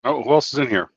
Oh, who else is in here?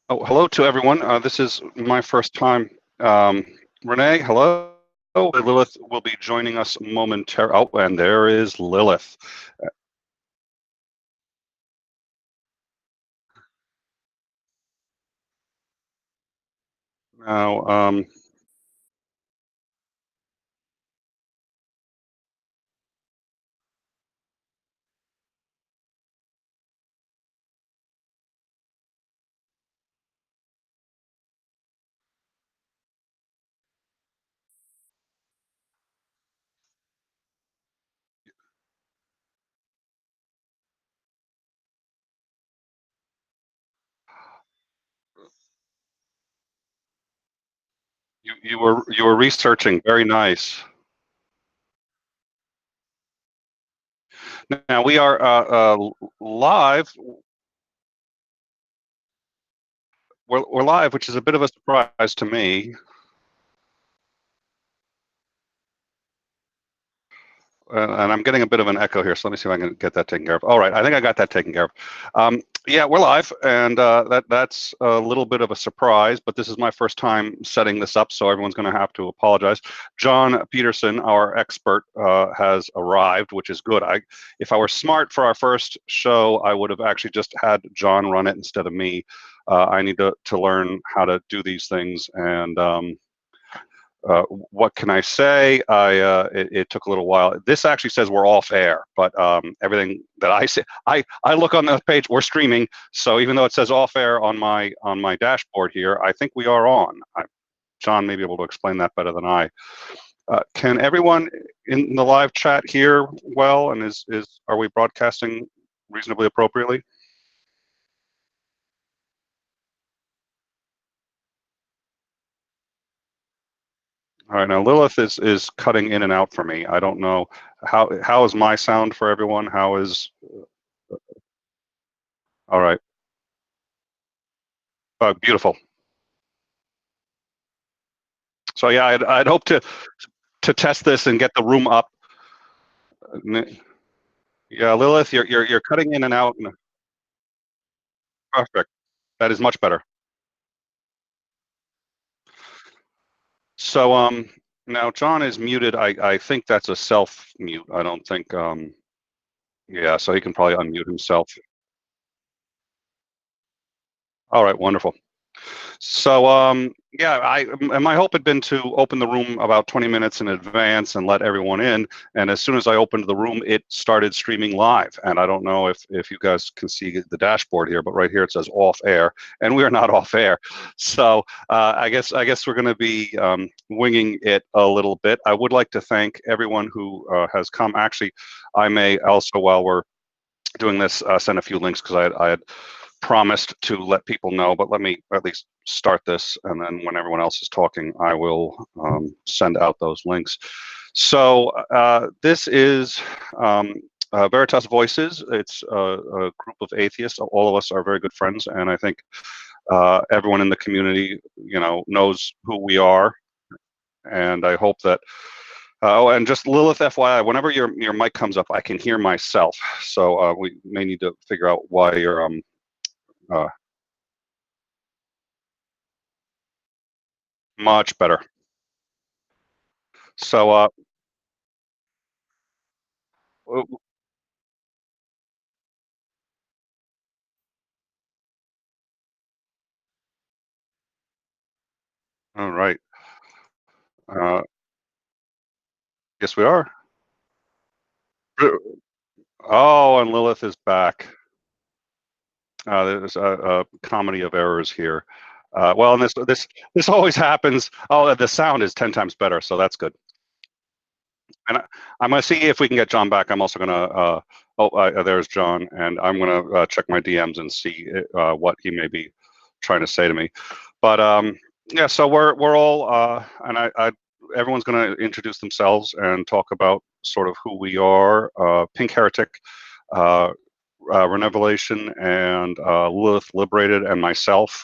Oh, hello to everyone. This is my first time. Renee, hello. Lilith will be joining us momentarily. Oh, and there is Lilith. Now, you were researching. Very nice. Now we are live. We're live, which is a bit of a surprise to me. And I'm getting a bit of an echo here, so let me see if I can get that taken care of. All right, I think I got that taken care of. Yeah, we're live, and that's a little bit of a surprise, but this is my first time setting this up, so everyone's going to have to apologize. John Peterson, our expert, has arrived, which is good. If I were smart for our first show, I would have actually just had John run it instead of me. I need to learn how to do these things, and what can I say? It took a little while. This actually says we're off air, but everything that I say, I look on the page. We're streaming, so even though it says off air on my dashboard here, I think we are on. John may be able to explain that better than I. Can everyone in the live chat hear well? And are we broadcasting reasonably appropriately? All right, now Lilith is cutting in and out for me. I don't know how is my sound for everyone. How is all right? Beautiful. So yeah, I'd hope to test this and get the room up. Yeah, Lilith, you're cutting in and out. Perfect. That is much better. So now John is muted. I think that's a self mute. I don't think yeah, so he can probably unmute himself. All right, wonderful. So, yeah, and my hope had been to open the room about 20 minutes in advance and let everyone in. And as soon as I opened the room, it started streaming live. And I don't know if you guys can see the dashboard here, but right here it says off air, and we are not off air. So I guess we're going to be winging it a little bit. I would like to thank everyone who has come. Actually, I may also, while we're doing this, send a few links because I had promised to let people know, but let me at least start this, and then when everyone else is talking, I will send out those links. So this is Veritas Voices. It's a group of atheists. All of us are very good friends, and I think everyone in the community, knows who we are, and I hope that. Oh, and just Lilith, FYI, whenever your mic comes up, I can hear myself. So we may need to figure out why you're much better. So, all right. Uh, yes, we are. Oh, and Lilith is back. There's a comedy of errors here. Well, and this always happens. Oh, the sound is 10 times better, so that's good. And I'm going to see if we can get John back. I'm also going to. There's John, and I'm going to check my DMs and see what he may be trying to say to me. But yeah, so we're all, and everyone's going to introduce themselves and talk about sort of who we are. Pink Heritic, Renével, and Lilith Liberated, and myself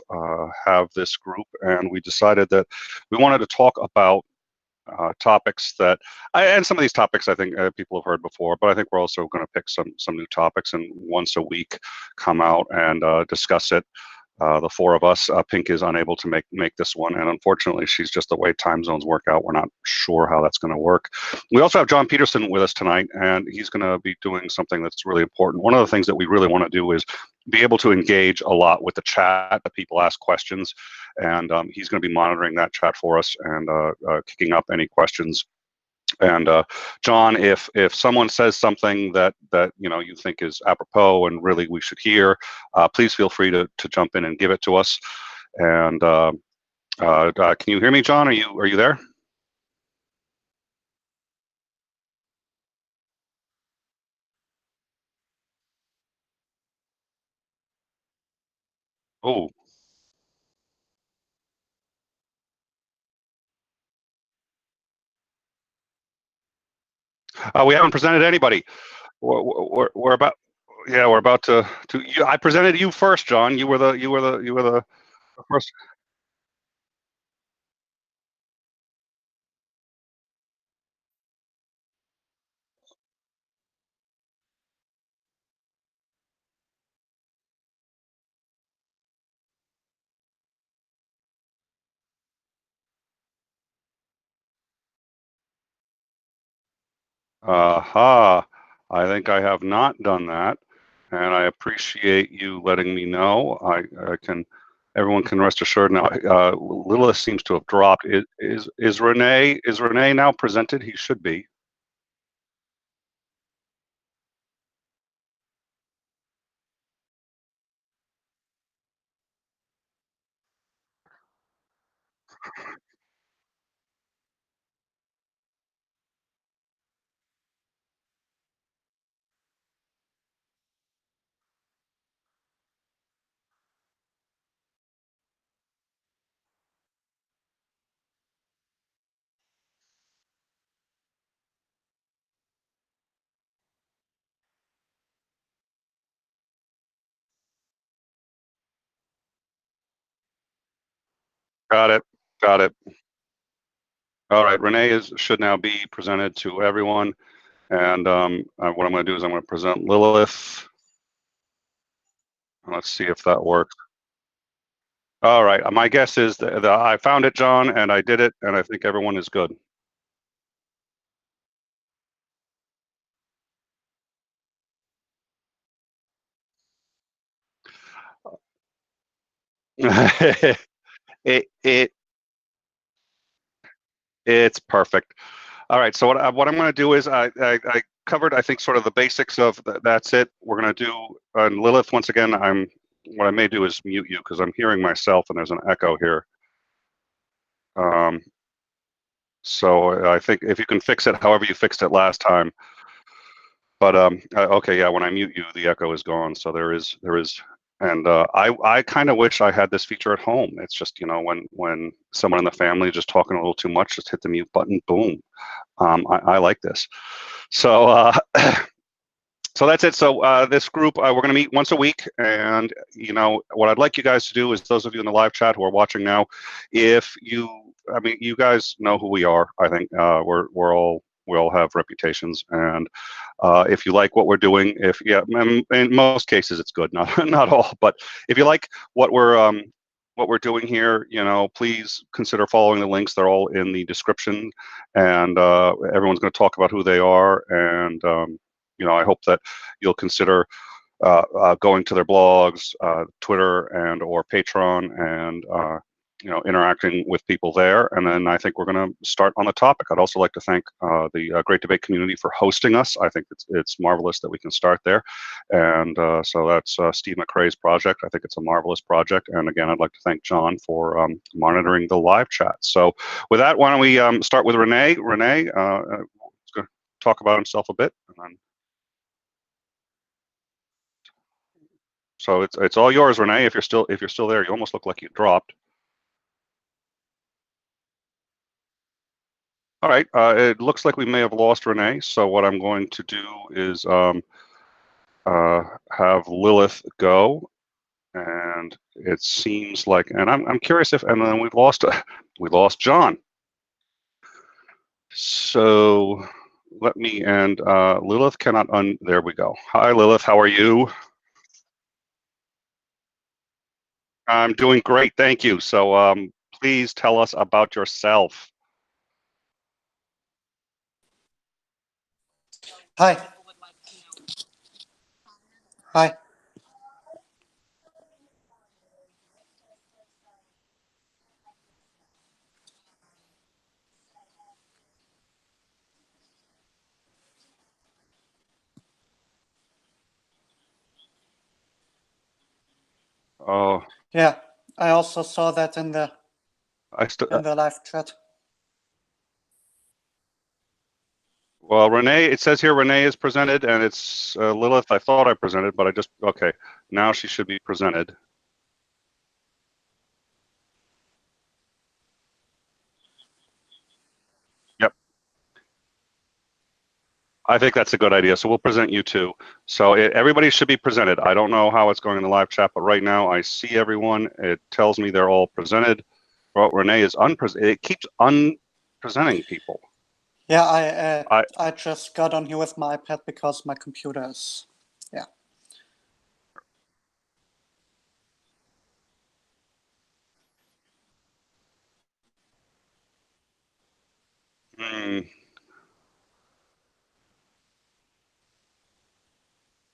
have this group, and we decided that we wanted to talk about topics that, and some of these topics I think people have heard before, but I think we're also going to pick some new topics and once a week come out and discuss it. the four of us. Pink is unable to make this one, and unfortunately, she's just the way time zones work out. We're not sure how that's going to work. We also have John Peterson with us tonight, and he's going to be doing something that's really important. One of the things that we really want to do is be able to engage a lot with the chat, that people ask questions, and he's going to be monitoring that chat for us and kicking up any questions. And John, if someone says something that you think is apropos and really we should hear, please feel free to jump in and give it to us. And can you hear me, John? Are you there? Oh, we haven't presented anybody. We're about. Yeah, we're about to. I presented you first, John. You were the first. Aha, I think I have not done that, and I appreciate you letting me know. Everyone can rest assured now. Lilith seems to have dropped. Is Renee now presented? He should be. Got it. Got it. All right, Renee should now be presented to everyone, and what I'm going to do is I'm going to present Lilith. Let's see if that works. All right, my guess is that I found it, John, and I did it, and I think everyone is good. it it's perfect. All right, so what I'm going to do is I covered, I think, sort of the basics of that's it. We're going to do Lilith once again. What I may do is mute you because I'm hearing myself and there's an echo here. So I think if you can fix it, however you fixed it last time. But okay, yeah, when I mute you, the echo is gone. So there is, and I kind of wish I had this feature at home. It's just when someone in the family is just talking a little too much, just hit the mute button, boom. I like this. So so that's it. So this group, we're going to meet once a week, and what I'd like you guys to do is, those of you in the live chat who are watching now, I mean, you guys know who we are. I think we all have reputations, and if you like what we're doing, in most cases it's good, not all, but if you like what we're doing here, please consider following the links. They're all in the description, and everyone's going to talk about who they are, and I hope that you'll consider going to their blogs, Twitter, and or Patreon, and interacting with people there. And then I think we're going to start on the topic. I'd also like to thank the Great Debate community for hosting us. I think it's marvelous that we can start there. And so that's Steve McRae's project. I think it's a marvelous project. And again, I'd like to thank John for monitoring the live chat. So with that, why don't we start with Renee? Renee is going to talk about himself a bit. And then, so it's all yours, Renee. If you're still there, you almost look like you dropped. All right, it looks like we may have lost Renee, so what I'm going to do is have Lilith go, and it seems like, and I'm curious if, and then we lost John. So let me, and Lilith cannot there we go. Hi, Lilith, how are you? I'm doing great, thank you. So please tell us about yourself. Hi. Hi. Oh, Yeah, I also saw that in the I live chat. well, Renee, it says here Renee is presented, and it's Lilith. I thought I presented, but okay. Now she should be presented. Yep. I think that's a good idea. So we'll present you too. So everybody should be presented. I don't know how it's going in the live chat, but right now I see everyone. It tells me they're all presented. Well, Renee is unpresented. It keeps unpresenting people. Yeah, I just got on here with my iPad because my computer is, yeah.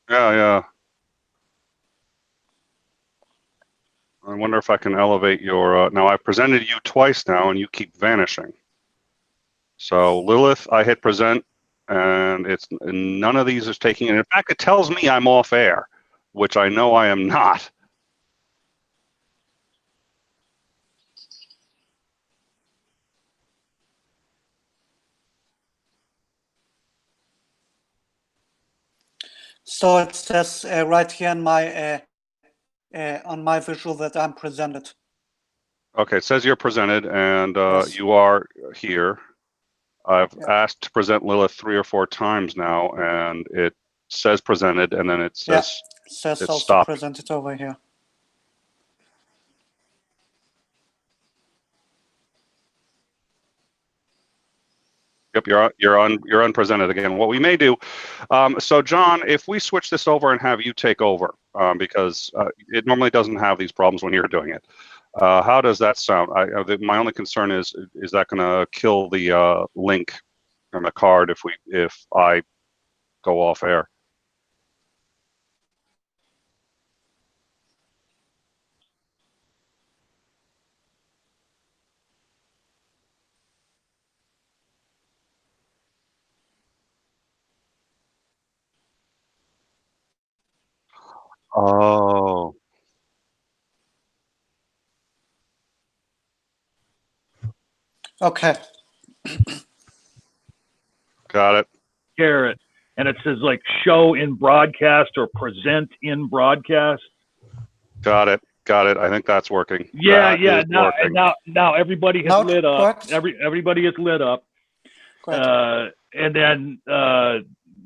Yeah, yeah. I wonder if I can elevate your. Now I've presented you twice now, and you keep vanishing. So Lilith, I hit present, and none of these is taking it. In fact, it tells me I'm off air, which I know I am not. So it says right here in my on my visual that I'm presented. Okay, it says you're presented, and Yes. you are here. I've Yeah. asked to present Lilith 3 or 4 times now, and it says presented, and then it says it says it's also stopped. presented over here. Yep, you're unpresented again. What we may do, so John, if we switch this over and have you take over, because it normally doesn't have these problems when you're doing it. How does that sound? My only concern is that going to kill the link and the card if I go off air? Oh, Okay. got it. Share it, and it says like show in broadcast or present in broadcast. Got it. Got it. I think that's working. Yeah, That yeah. is working. Now everybody has Now it lit up. works. Everybody is lit up. Great. And then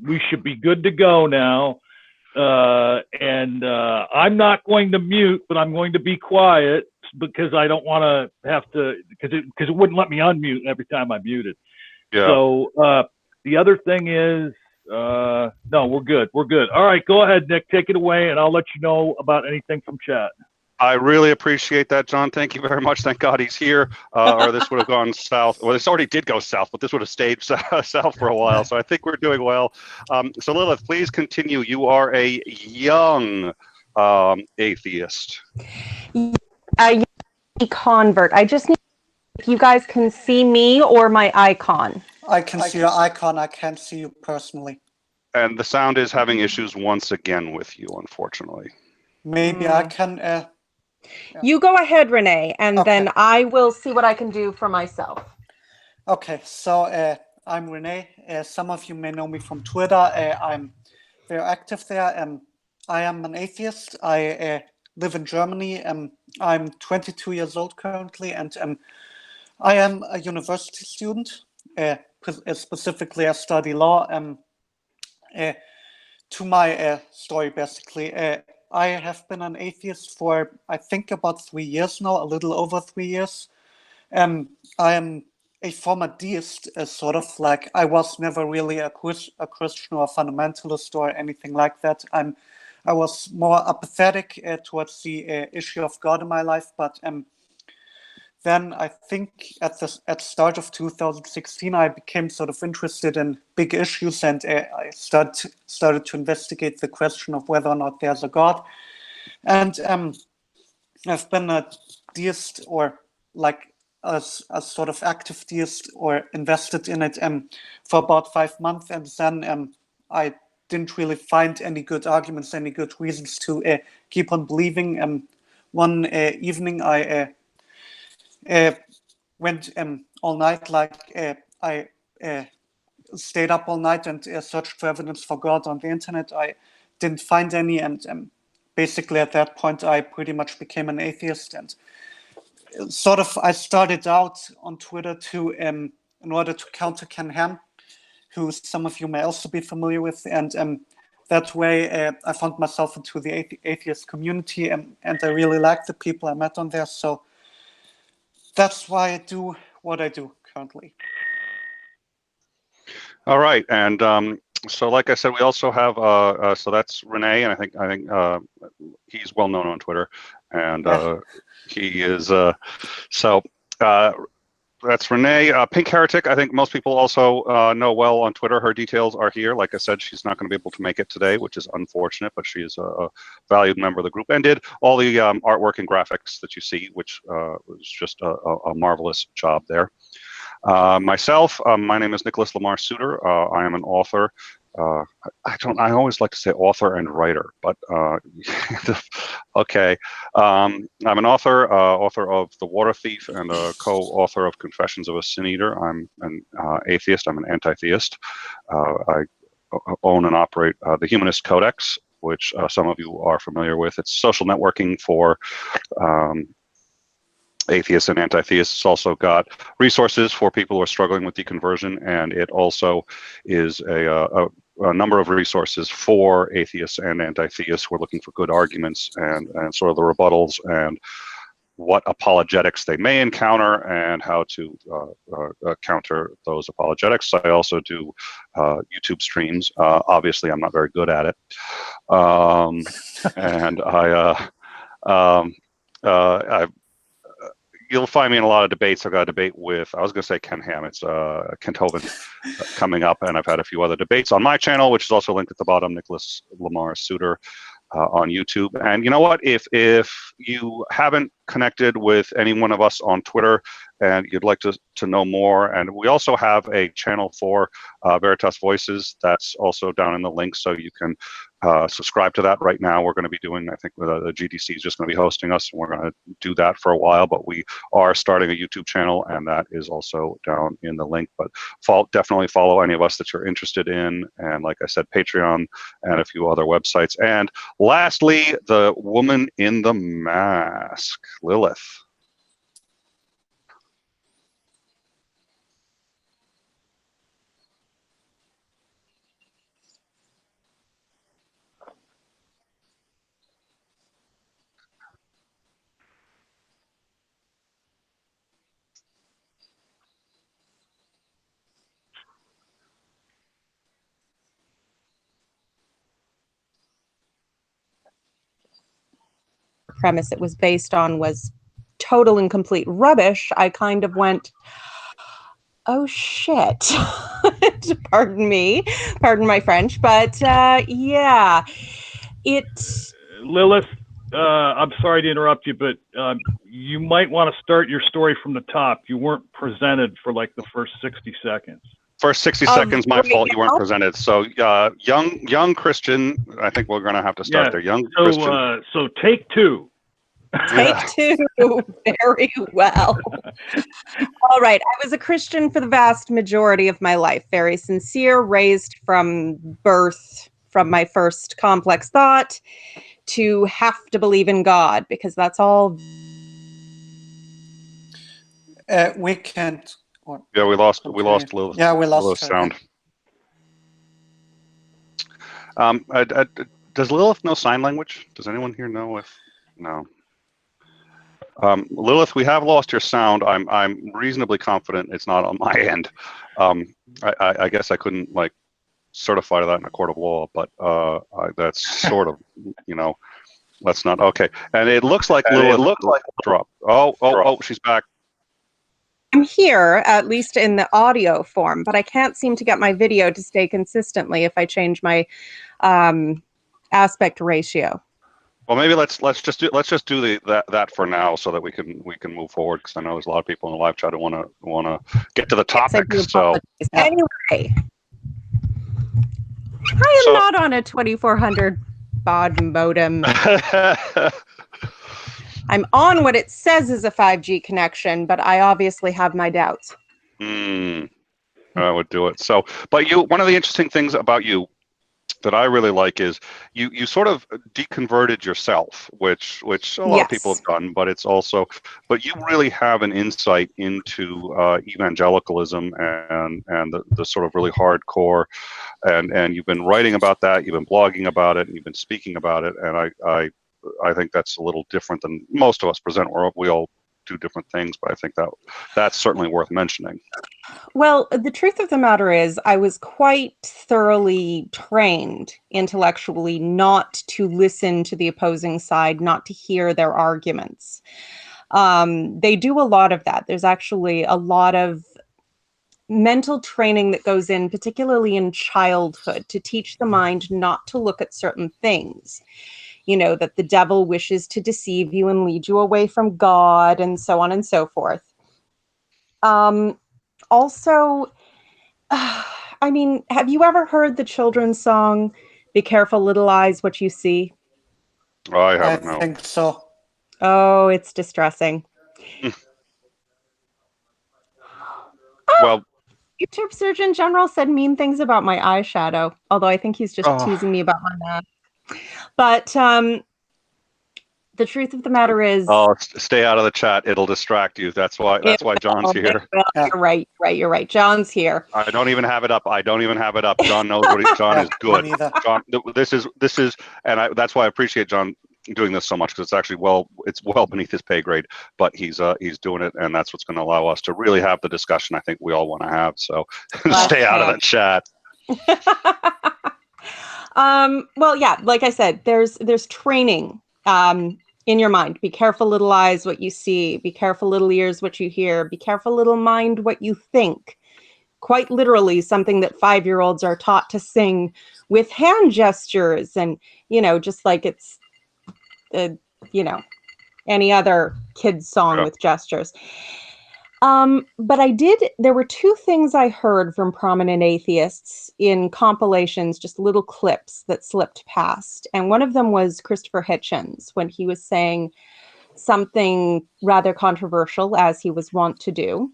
we should be good to go now. And I'm not going to mute, but I'm going to be quiet because I don't want to have to, because it wouldn't let me unmute every time I muted. Yeah. So the other thing is, no, we're good. We're good. All right, go ahead, Nick. Take it away, and I'll let you know about anything from chat. I really appreciate that, John. Thank you very much. Thank God he's here, or this would have gone south. Well, this already did go south, but this would have stayed south for a while. So I think we're doing well. So Lilith, please continue. You are a young atheist. A convert. I just need if you guys can see me or my icon. I can see your icon. I can't see you personally. And the sound is having issues once again with you, unfortunately. Maybe I can. Yeah. You go ahead, Renee, and Okay. then I will see what I can do for myself. Okay, so I'm Renee. Some of you may know me from Twitter. I'm very active there. I am an atheist. I live in Germany. I'm 22 years old currently, and I am a university student. Specifically, I study law. To my story, basically, I have been an atheist for, I think, about 3 years now, a little over 3 years. I am a former deist, sort of like I was never really a Christian or a fundamentalist or anything like that. I was more apathetic towards the issue of God in my life. But then I think at the start of 2016, I became sort of interested in big issues, and I started to investigate the question of whether or not there's a God. And I've been a deist, or like a sort of active deist, or invested in it for about 5 months, and then I didn't really find any good arguments, any good reasons to keep on believing. One evening I went all night, I stayed up all night and searched for evidence for God on the internet. I didn't find any, and basically at that point I pretty much became an atheist. And sort of I started out on Twitter to in order to counter Ken Ham, who some of you may also be familiar with, and that way I found myself into the atheist community, and I really liked the people I met on there. So that's why I do what I do currently. All right, and so like I said, we also have so that's Renee, and I think he's well known on Twitter, and he is that's Renee. Pink Heritic, I think most people also know well on Twitter. Her details are here. Like I said, she's not going to be able to make it today, which is unfortunate, but she is a valued member of the group and did all the artwork and graphics that you see, which was just a marvelous job there. Myself, my name is Nicholas Lamar Soutter. I am an author. I always like to say author and writer, but okay. I'm an author of The Water Thief, and a co-author of Confessions of a Sin Eater. I'm an atheist. I'm an anti-theist. I own and operate the Humanist Codex, which some of you are familiar with. It's social networking for atheists and anti-theists. It's also got resources for people who are struggling with deconversion, and it also is a number of resources for atheists and anti-theists who are looking for good arguments and sort of the rebuttals and what apologetics they may encounter and how to counter those apologetics. I also do YouTube streams. Obviously, I'm not very good at it, and you'll find me in a lot of debates. I've got a debate with, I was going to say Ken Ham, it's Kent Hovind coming up, and I've had a few other debates on my channel, which is also linked at the bottom, Nicholas Lamar Soutter on YouTube. And you know what? If you haven't connected with any one of us on Twitter and you'd like to know more, and we also have a channel for Veritas Voices that's also down in the link, so you can subscribe to that. Right now we're going to be doing, I think the GDC is just going to be hosting us, and we're going to do that for a while, but we are starting a YouTube channel, and that is also down in the link. But definitely follow any of us that you're interested in, and like I said, Patreon and a few other websites. And lastly, the woman in the mask, Lilith. Premise it was based on was total and complete rubbish, I kind of went, oh shit. Pardon my French, but yeah, Lilith, I'm sorry to interrupt you, but you might want to start your story from the top. You weren't presented for like the first 60 seconds. First 60 seconds, my fault, you weren't presented. So young Christian, I think we're going to have to start there. Young Christian. So take two. Take two. Very well. All right. I was a Christian for the vast majority of my life. Very sincere, raised from birth, from my first complex thought to have to believe in God, because that's all. We can't. Yeah, we lost Lilith. Yeah, we lost Lilith's sound. Does Lilith know sign language? Does anyone here know if? No. Lilith, we have lost your sound. I'm reasonably confident it's not on my end. I guess I couldn't certify to that in a court of law, but that's sort of, let's not. Okay, and it looks like Lilith dropped. Oh, she's back. I'm here, at least in the audio form, but I can't seem to get my video to stay consistently if I change my aspect ratio. Well, maybe let's just do that for now, so that we can move forward, because I know there's a lot of people in the live chat who want to get to the topic. Yes, so anyway, I am not on a 2400 baud modem. I'm on what it says is a 5G connection, but I obviously have my doubts. I would do it. So, but one of the interesting things about you that I really like is you sort of deconverted yourself, which a lot of people have done, but you really have an insight into evangelicalism and the sort of really hardcore, and you've been writing about that, you've been blogging about it, and you've been speaking about it, and I think that's a little different than most of us present. We all do different things, but I think that's certainly worth mentioning. Well, the truth of the matter is, I was quite thoroughly trained intellectually not to listen to the opposing side, not to hear their arguments. They do a lot of that. There's actually a lot of mental training that goes in, particularly in childhood, to teach the mind not to look at certain things. That the devil wishes to deceive you and lead you away from God, and so on and so forth. Also, have you ever heard the children's song, "Be Careful, Little Eyes, What You See"? Oh, I haven't. I think so. Oh, it's distressing. Well, YouTube Surgeon General said mean things about my eyeshadow, although I think he's just teasing me about my mask. But the truth of the matter is, stay out of the chat. It'll distract you. That's why John's here. You're right. John's here. I don't even have it up. John knows John is good. John, this is, and that's why I appreciate John doing this so much, because it's actually it's well beneath his pay grade, but he's doing it, and that's what's going to allow us to really have the discussion I think we all want to have. So stay out of the chat. Well, yeah, like I said, there's training in your mind. Be careful, little eyes, what you see. Be careful, little ears, what you hear. Be careful, little mind, what you think. Quite literally, something that 5-year-olds are taught to sing with hand gestures, and just like it's any other kid's song with gestures. But there were two things I heard from prominent atheists in compilations, just little clips that slipped past. And one of them was Christopher Hitchens, when he was saying something rather controversial, as he was wont to do.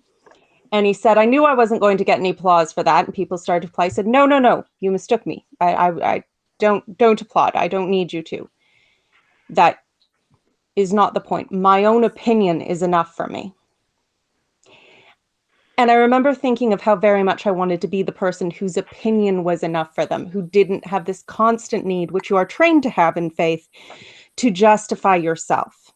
And he said, I knew I wasn't going to get any applause for that. And people started to apply. I said, no, you mistook me. I don't applaud. I don't need you to. That is not the point. My own opinion is enough for me. And I remember thinking of how very much I wanted to be the person whose opinion was enough for them, who didn't have this constant need, which you are trained to have in faith, to justify yourself,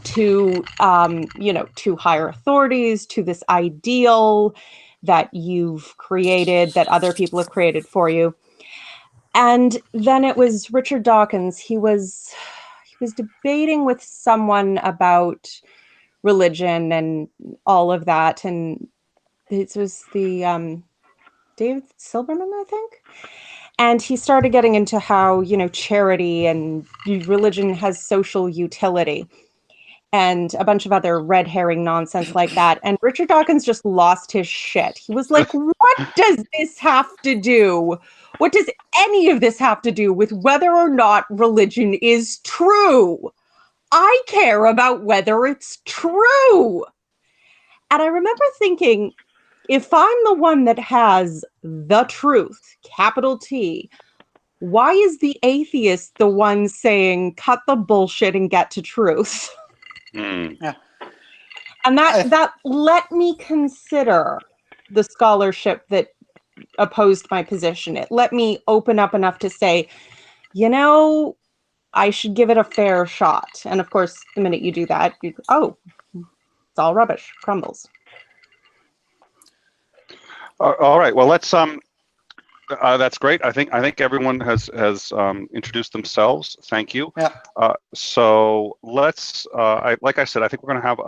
to higher authorities, to this ideal that you've created, that other people have created for you. And then it was Richard Dawkins. He was debating with someone about religion and all of that, and it was the David Silberman, I think, and he started getting into how charity and religion has social utility and a bunch of other red herring nonsense like that. And Richard Dawkins just lost his shit. He was like, what does this have to do? What does any of this have to do with whether or not religion is true? I care about whether it's true. And I remember thinking, if I'm the one that has the truth, capital T, why is the atheist the one saying, cut the bullshit and get to truth? Yeah. And that let me consider the scholarship that opposed my position. It let me open up enough to say, I should give it a fair shot. And of course, the minute you do that, it's all rubbish, crumbles. All right. Well, let's That's great. I think everyone has introduced themselves. Thank you. Yeah. So let's, like I said, I think we're going to have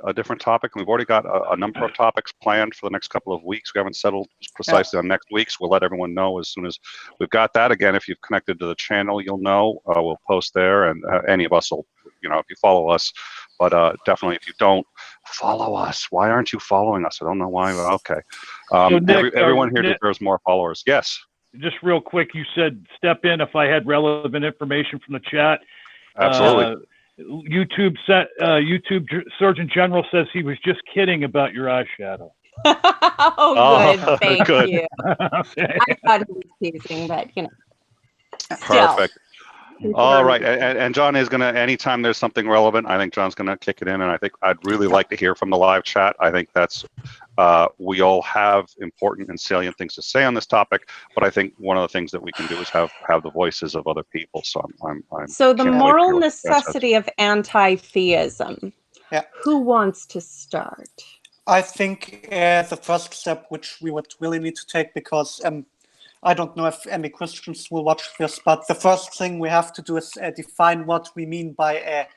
a different topic, and we've already got a number of topics planned for the next couple of weeks. We haven't settled precisely on next week's. We'll let everyone know as soon as we've got that. Again, if you've connected to the channel, you'll know. We'll post there, and any of us will, if you follow us. But definitely, if you don't follow us, why aren't you following us? I don't know why. But okay. So Nick, everyone here deserves more followers. Yes. Just real quick, you said step in if I had relevant information from the chat. Absolutely. YouTube Surgeon General says he was just kidding about your eyeshadow. Oh, good. Thank you. Okay. I thought he was teasing, but still. Perfect. All right, and John is gonna, anytime there's something relevant, I think John's gonna kick it in, and I think I'd really like to hear from the live chat. I think that's, we all have important and salient things to say on this topic, but I think one of the things that we can do is have the voices of other people. So So the moral necessity of anti-theism. Yeah. Who wants to start? I think the first step, which we would really need to take, because I don't know if any Christians will watch this, but the first thing we have to do is define what we mean by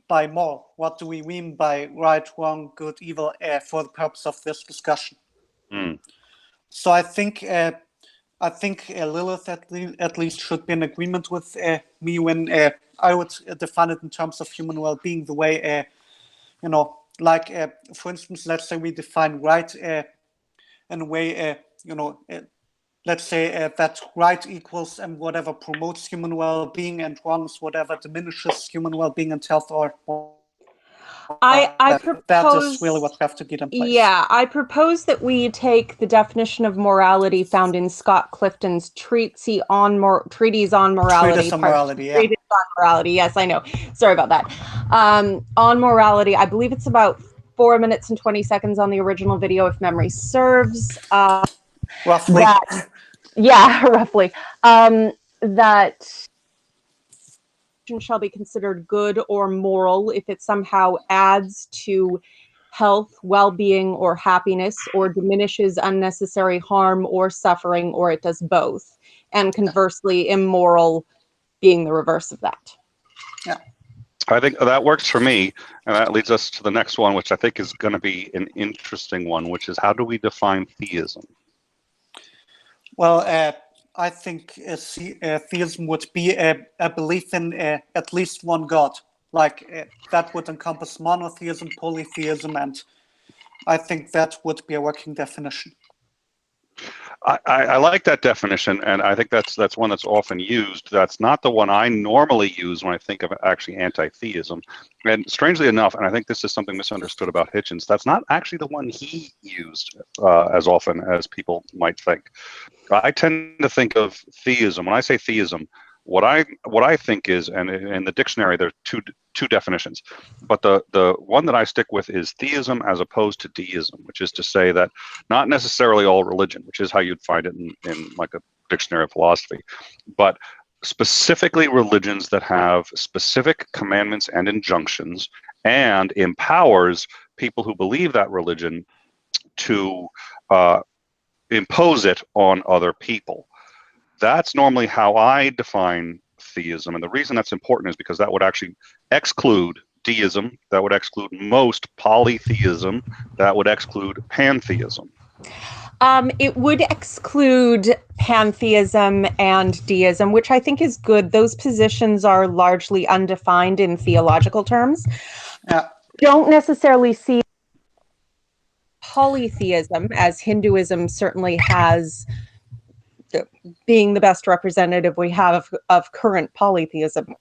moral. What do we mean by right, wrong, good, evil, for the purpose of this discussion? So I think Lilith at least should be in agreement with me when I would define it in terms of human well-being, the way like for instance, let's say we define right in a way let's say that right equals whatever promotes human well-being, and wrong is whatever diminishes human well-being and health, or I propose, that is really what we have to get in place. Yeah, I propose that we take the definition of morality found in Scott Clifton's treatise on morality. Treatise on morality, yeah. Treatise on morality, yes, I know. Sorry about that. On morality, I believe it's about 4 minutes and 20 seconds on the original video, if memory serves. Roughly. Roughly. That shall be considered good or moral if it somehow adds to health, well-being, or happiness, or diminishes unnecessary harm or suffering, or it does both. And conversely, immoral being the reverse of that. Yeah. I think that works for me, and that leads us to the next one, which I think is going to be an interesting one, which is, how do we define theism? Well, I think theism would be a belief in at least one God. Like that would encompass monotheism, polytheism, and I think that would be a working definition. I like that definition, and I think that's one that's often used. That's not the one I normally use when I think of actually anti-theism. And strangely enough, and I think this is something misunderstood about Hitchens, that's not actually the one he used as often as people might think. I tend to think of theism. When I say theism, what I think is, and in the dictionary there are two definitions, but the one that I stick with is theism as opposed to deism, which is to say that not necessarily all religion, which is how you'd find it in like a dictionary of philosophy, but specifically religions that have specific commandments and injunctions and empowers people who believe that religion to impose it on other people. That's normally how I define theism. And the reason that's important is because that would actually exclude deism, that would exclude most polytheism, that would exclude pantheism. It would exclude pantheism and deism, which I think is good. Those positions are largely undefined in theological terms. Don't necessarily see polytheism, as Hinduism certainly has, being the best representative we have of current polytheism.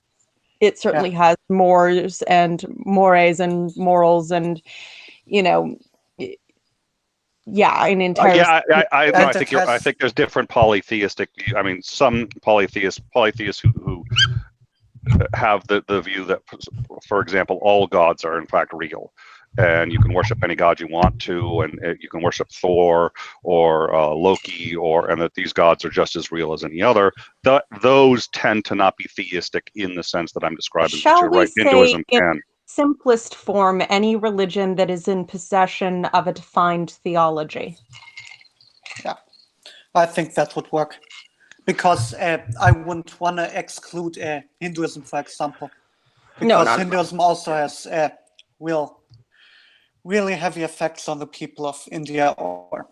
It certainly has mores and mores and morals and, an entire. I think there's different polytheistic. I mean, some polytheists who have the view that, for example, all gods are in fact real, and you can worship any god you want to, and you can worship Thor or Loki, and that these gods are just as real as any other. Those tend to not be theistic in the sense that I'm describing. Shall we say, Hinduism in simplest form, any religion that is in possession of a defined theology? Yeah. I think that would work. Because I wouldn't want to exclude Hinduism, for example. No, Because not Hinduism also has really heavy effects on the people of India, or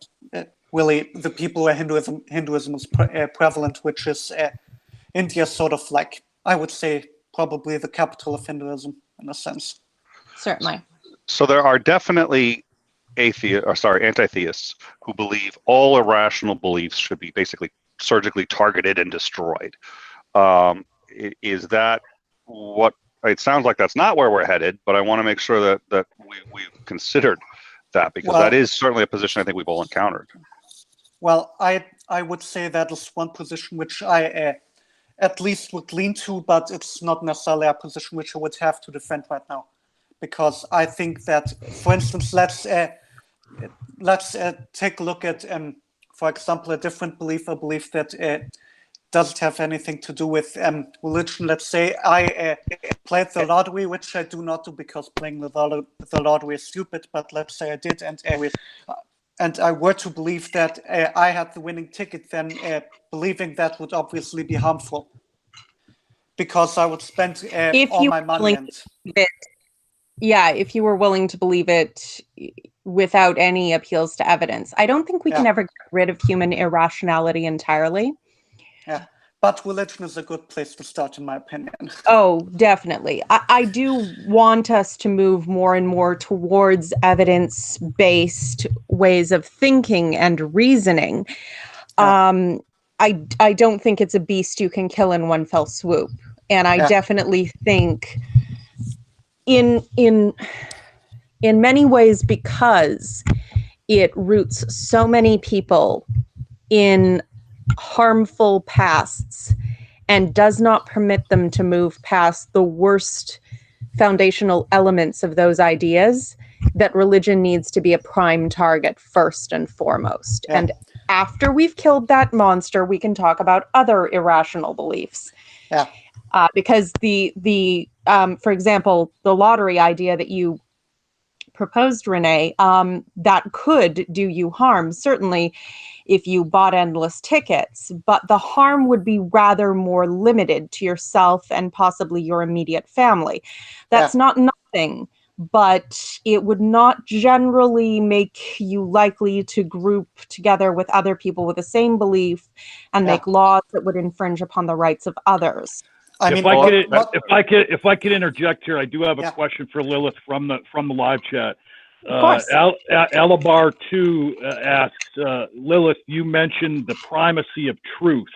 really the people where Hinduism is prevalent, which is India, sort of like, I would say, probably the capital of Hinduism in a sense. certainly. So there are definitely anti-theists who believe all irrational beliefs should be basically surgically targeted and destroyed. Is that what it sounds like? That's not where we're headed, but I want to make sure that we've considered that, because that is certainly a position I think we've all encountered. Well, I would say that is one position which I at least would lean to, but it's not necessarily a position which I would have to defend right now, because I think that, for instance, let's take a look at, for example, a different belief, a belief that doesn't have anything to do with religion. Let's say I played the lottery, which I do not do because playing the lottery is stupid, but let's say I did, and I were to believe that I had the winning ticket, then believing that would obviously be harmful, because I would spend all my money. If you were willing to believe it without any appeals to evidence. I don't think we can ever get rid of human irrationality entirely. Yeah, but religion is a good place to start, in my opinion. Oh, definitely. I do want us to move more and more towards evidence-based ways of thinking and reasoning. I don't think it's a beast you can kill in one fell swoop. And I definitely think in many ways, because it roots so many people in harmful pasts and does not permit them to move past the worst foundational elements of those ideas, that religion needs to be a prime target first and foremost. And after we've killed that monster, we can talk about other irrational beliefs. Because for example, the lottery idea that you proposed, Renee, that could do you harm, certainly if you bought endless tickets, but the harm would be rather more limited to yourself and possibly your immediate family. That's not nothing, but it would not generally make you likely to group together with other people with the same belief and make laws that would infringe upon the rights of others. If I could interject here, I do have a question for Lilith from the live chat. Of course. Alabar 2 asks, Lilith, you mentioned the primacy of truth.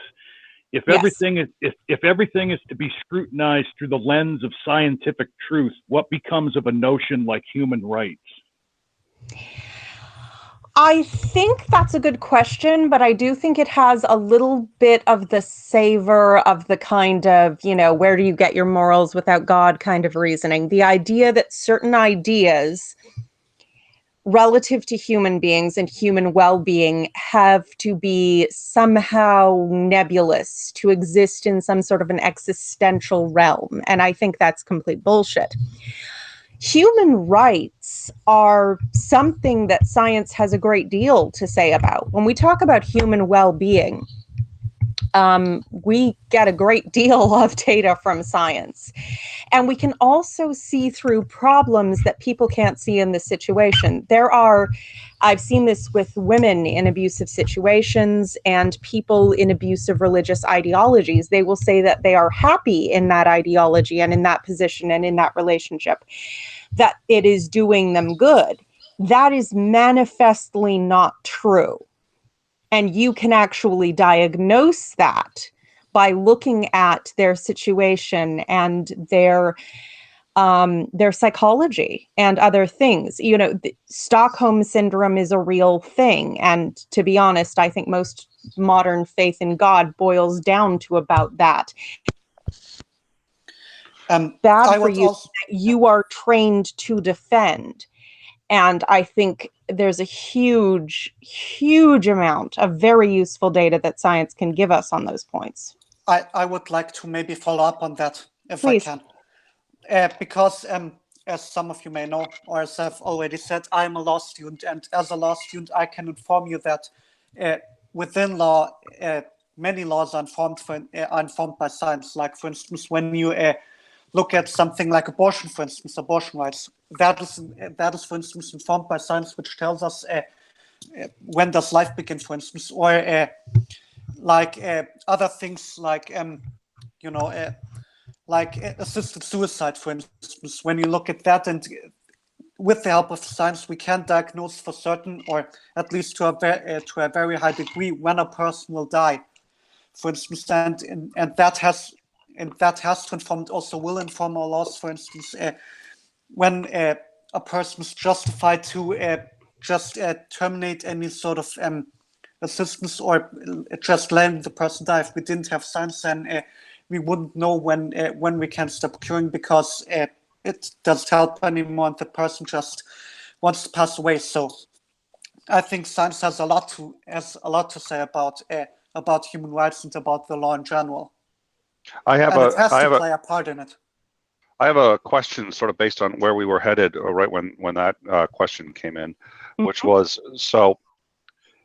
If everything is to be scrutinized through the lens of scientific truth, what becomes of a notion like human rights? I think that's a good question, but I do think it has a little bit of the savor of the kind of, where do you get your morals without God kind of reasoning. The idea that certain ideas relative to human beings and human well-being have to be somehow nebulous, to exist in some sort of an existential realm. And I think that's complete bullshit. Human rights are something that science has a great deal to say about. When we talk about human well-being, we get a great deal of data from science. And we can also see through problems that people can't see in this situation. I've seen this with women in abusive situations and people in abusive religious ideologies. They will say that they are happy in that ideology and in that position and in that relationship, that it is doing them good. That is manifestly not true. And you can actually diagnose that by looking at their situation and their psychology and other things. Stockholm syndrome is a real thing. And to be honest, I think most modern faith in God boils down to about that. Bad for you, you are trained to defend. And I think there's a huge, huge amount of very useful data that science can give us on those points. I would like to maybe follow up on that, if Please. I can. Because as some of you may know, or as I've already said, I'm a law student. And as a law student, I can inform you that within law, many laws are informed by science. Like, for instance, when you look at something like abortion, for instance, abortion rights, that is, for instance, informed by science, which tells us when does life begin, for instance, or like other things like like assisted suicide, for instance. When you look at that, and with the help of science, we can diagnose for certain, or at least to a very high degree, when a person will die, for instance, and that has to inform, also will inform our laws. For instance, when a person is justified to just terminate any sort of assistance, or just letting the person die. If we didn't have science, then we wouldn't know when we can stop curing, because it doesn't help anymore, and the person just wants to pass away. So I think science has a lot to say about human rights and about the law in general. It has to play a part in it. I have a question sort of based on where we were headed right when that question came in, which was, so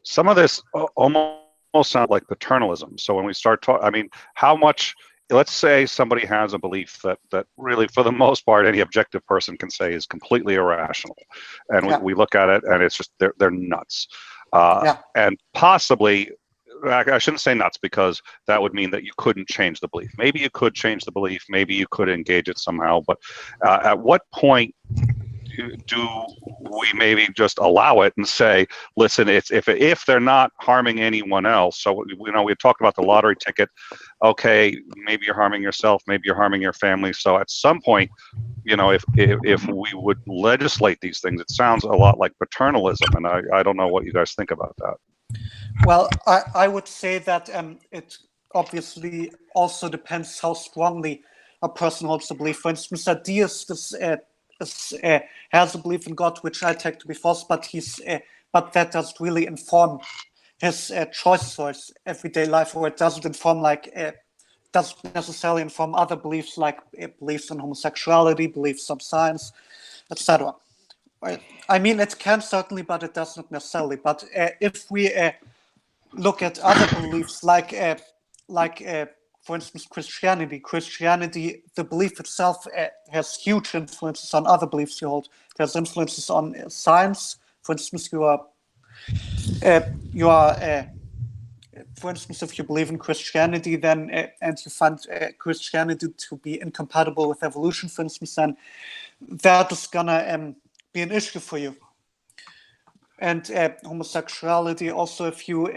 some of this almost sounds like paternalism. So when we start talking, I mean, how much, let's say somebody has a belief that really, for the most part, any objective person can say is completely irrational. And we look at it and it's just, they're nuts. And possibly, I shouldn't say nuts, because that would mean that you couldn't change the belief. Maybe you could change the belief. Maybe you could engage it somehow. But at what point do we maybe just allow it and say, listen, it's if they're not harming anyone else? So we talked about the lottery ticket. Okay, maybe you're harming yourself. Maybe you're harming your family. So at some point, if we would legislate these things, it sounds a lot like paternalism. And I don't know what you guys think about that. Well, I would say that it obviously also depends how strongly a person holds the belief. For instance, a deist has a belief in God, which I take to be false, but that doesn't really inform his choices or his everyday life, or it doesn't inform doesn't necessarily inform other beliefs, like beliefs in homosexuality, beliefs in science, etc. I mean, it can certainly, but it doesn't necessarily. But if we look at other beliefs, like for instance, Christianity, the belief itself has huge influences on other beliefs you hold. It has influences on science. For instance, for instance, if you believe in Christianity, then and you find Christianity to be incompatible with evolution, for instance, then that is gonna be an issue for you. And homosexuality also, if you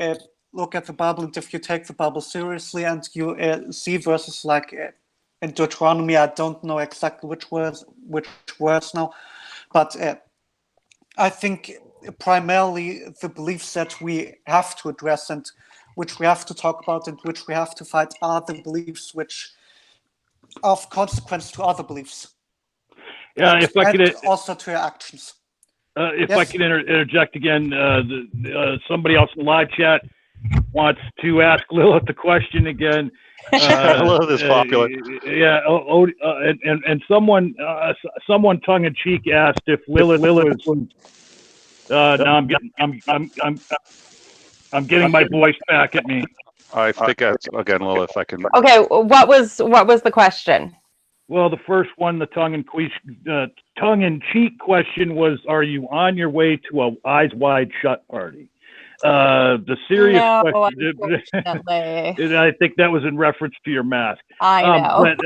look at the Bible, and if you take the Bible seriously, and you see verses like in Deuteronomy, I don't know exactly which words now, but I think primarily the beliefs that we have to address, and which we have to talk about, and which we have to fight, are the beliefs which are of consequence to other beliefs. Yeah, and, if I could also to your actions. If I could interject again, somebody else in the live chat wants to ask Lilith the question again. Lilith is popular. Yeah, and someone tongue in cheek asked if Lilith was. Now I'm getting my voice back at me. I think again, Lilith, I can. Okay, what was the question? Well, the first one, the tongue-in-cheek question was, are you on your way to a Eyes Wide Shut party? The serious question, I think that was in reference to your mask. I know. But,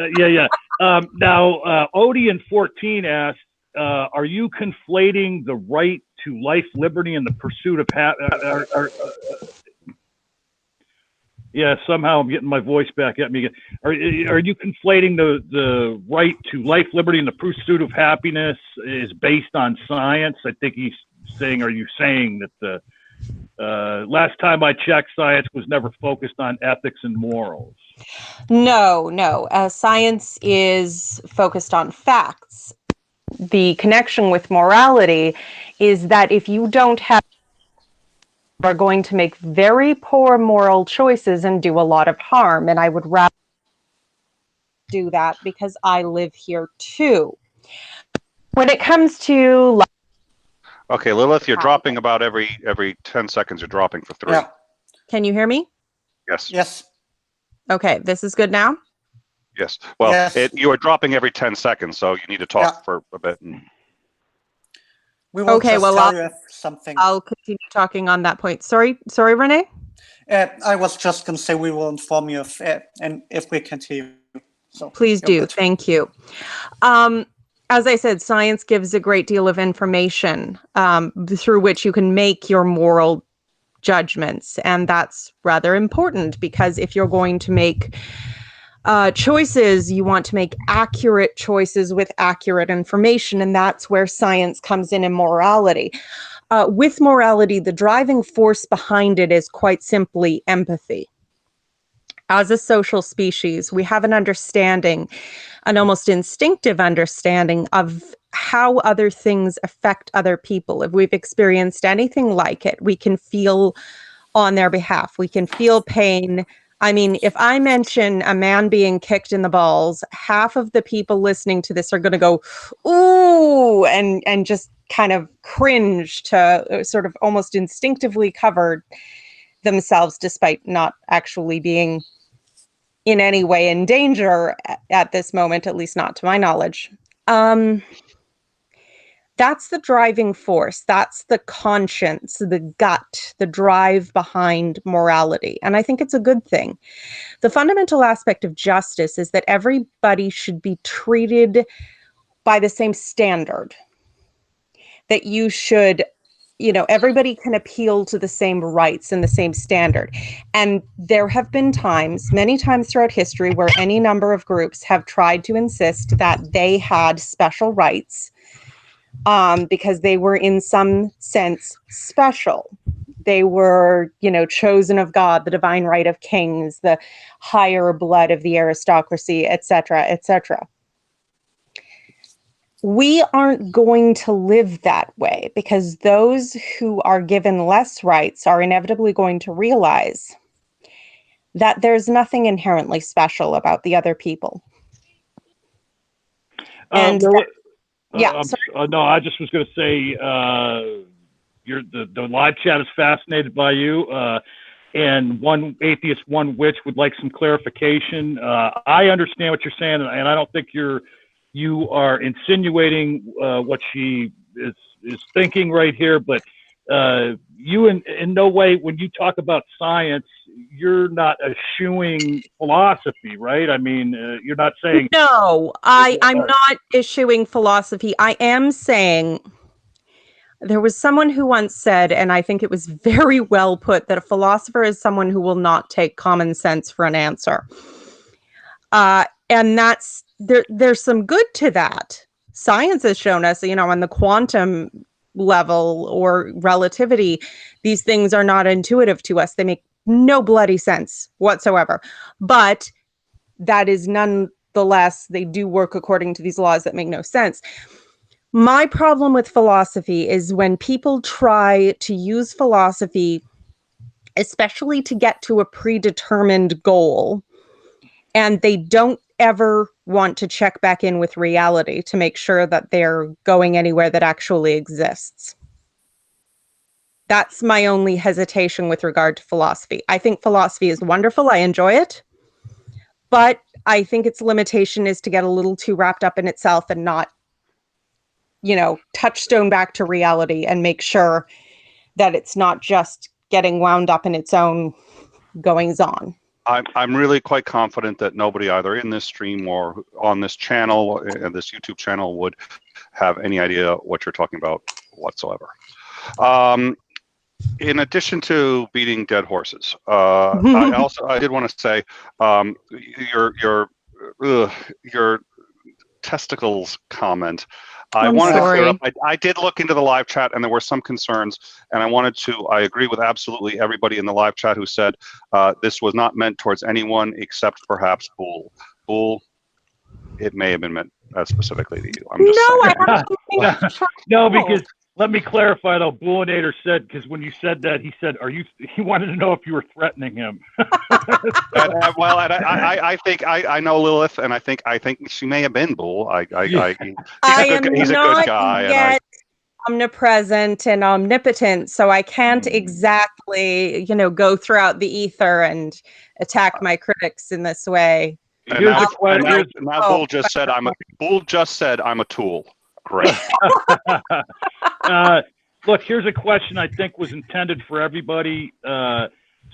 now, Odie14 asked, are you conflating the right to life, liberty, and the pursuit of yeah, somehow I'm getting my voice back at me again. Are you conflating the right to life, liberty, and the pursuit of happiness is based on science? I think he's saying, are you saying that the last time I checked, science was never focused on ethics and morals? No. Science is focused on facts. The connection with morality is that if you don't have, are going to make very poor moral choices and do a lot of harm. And I would rather do that because I live here too. When it comes to... Okay, Lilith, you're dropping about every 10 seconds. You're dropping for 3. Yeah. Can you hear me? Yes. Yes. Okay, this is good now? Yes. Well, Yes. you are dropping every 10 seconds, so you need to talk for a bit. We will Okay, just well, tell you if something. I'll continue talking on that point. Sorry, Renee? I was just going to say we will inform you if we continue. So Please do. good. Thank you. As I said, science gives a great deal of information through which you can make your moral judgments. And that's rather important because if you're going to make choices, you want to make accurate choices with accurate information. And that's where science comes in morality. With morality, the driving force behind it is quite simply empathy. As a social species, we have an understanding, an almost instinctive understanding of how other things affect other people. If we've experienced anything like it, we can feel on their behalf. We can feel pain. I mean, if I mention a man being kicked in the balls, half of the people listening to this are going to go, ooh, and just kind of cringe to sort of almost instinctively cover themselves despite not actually being in any way in danger at this moment, at least not to my knowledge. That's the driving force. That's the conscience, the gut, the drive behind morality. And I think it's a good thing. The fundamental aspect of justice is that everybody should be treated by the same standard. That you should, everybody can appeal to the same rights and the same standard. And there have been times, many times throughout history, where any number of groups have tried to insist that they had special rights because they were in some sense special. They were, chosen of God, the divine right of kings, the higher blood of the aristocracy, etc., etc. We aren't going to live that way because those who are given less rights are inevitably going to realize that there's nothing inherently special about the other people. And no, I just was going to say, the live chat is fascinated by you, and one atheist, one witch would like some clarification. I understand what you're saying, and I don't think you are insinuating what she is thinking right here, but you in no way, when you talk about science, you're not eschewing philosophy, right? I mean, you're not saying... No, I'm not eschewing philosophy. I am saying there was someone who once said, and I think it was very well put, that a philosopher is someone who will not take common sense for an answer. And that's, there's some good to that. Science has shown us, on the quantum level or relativity, these things are not intuitive to us. They make no bloody sense whatsoever. But that is nonetheless, they do work according to these laws that make no sense. My problem with philosophy is when people try to use philosophy, especially to get to a predetermined goal, and they don't ever want to check back in with reality to make sure that they're going anywhere that actually exists. That's my only hesitation with regard to philosophy. I think philosophy is wonderful. I enjoy it. But I think its limitation is to get a little too wrapped up in itself and not, touchstone back to reality and make sure that it's not just getting wound up in its own goings on. I'm really quite confident that nobody either in this stream or on this channel, this YouTube channel, would have any idea what you're talking about whatsoever. In addition to beating dead horses, I did want to say your testicles comment. I wanted to clear up. I did look into the live chat, and there were some concerns, and I agree with absolutely everybody in the live chat who said this was not meant towards anyone except perhaps Boole. Boole, it may have been meant specifically to you. I'm just saying. No, because let me clarify though. Bullinator said, because when you said that, he said, he wanted to know if you were threatening him. I think I know Lilith, and I think she may have been Bull. He's a good guy. omnipresent and omnipotent, so I can't exactly, go throughout the ether and attack my critics in this way. And Here's now, a question. now Bull just said I'm a tool. Great. Look, here's a question I think was intended for everybody.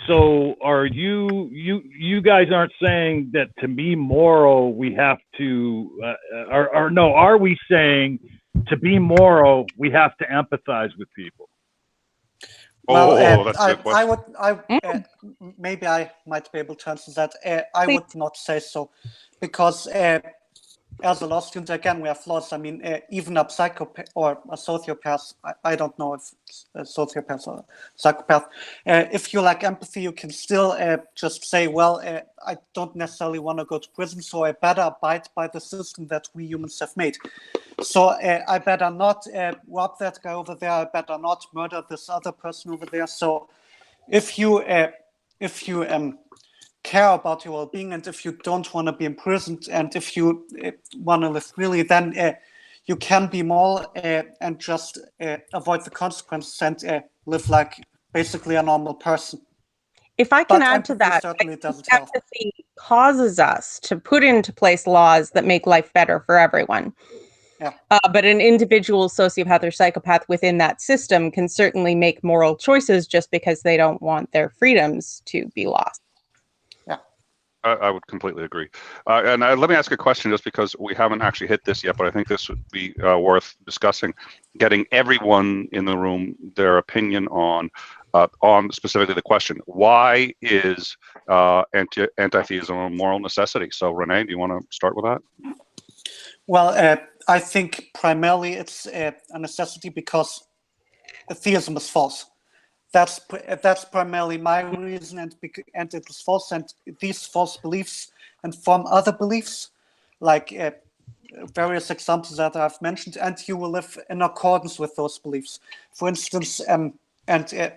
So are you guys aren't saying that to be moral we have to, are we saying to be moral we have to empathize with people? Well, that's a good question. Maybe I might be able to answer that. I would not say so, because as a law student, again, we have flaws. I mean, even a psychopath or a sociopath, I don't know if it's a sociopath or a psychopath, if you lack empathy, you can still just say, well, I don't necessarily want to go to prison, so I better abide by the system that we humans have made. So I better not rob that guy over there. I better not murder this other person over there. So if you care about your well-being, and if you don't want to be imprisoned, and if you want to live freely, then you can be moral and just avoid the consequences and live like basically a normal person. If I can add to that, certainly doesn't help. empathy causes us to put into place laws that make life better for everyone. Yeah. But an individual sociopath or psychopath within that system can certainly make moral choices just because they don't want their freedoms to be lost. I would completely agree. And let me ask a question, just because we haven't actually hit this yet, but I think this would be worth discussing, getting everyone in the room their opinion on specifically the question, why is anti-theism a moral necessity? So Renee, do you want to start with that? Well, I think primarily it's a necessity because theism is false. That's primarily my reason, and it is false, and these false beliefs inform other beliefs, like various examples that I've mentioned, and you will live in accordance with those beliefs. For instance, and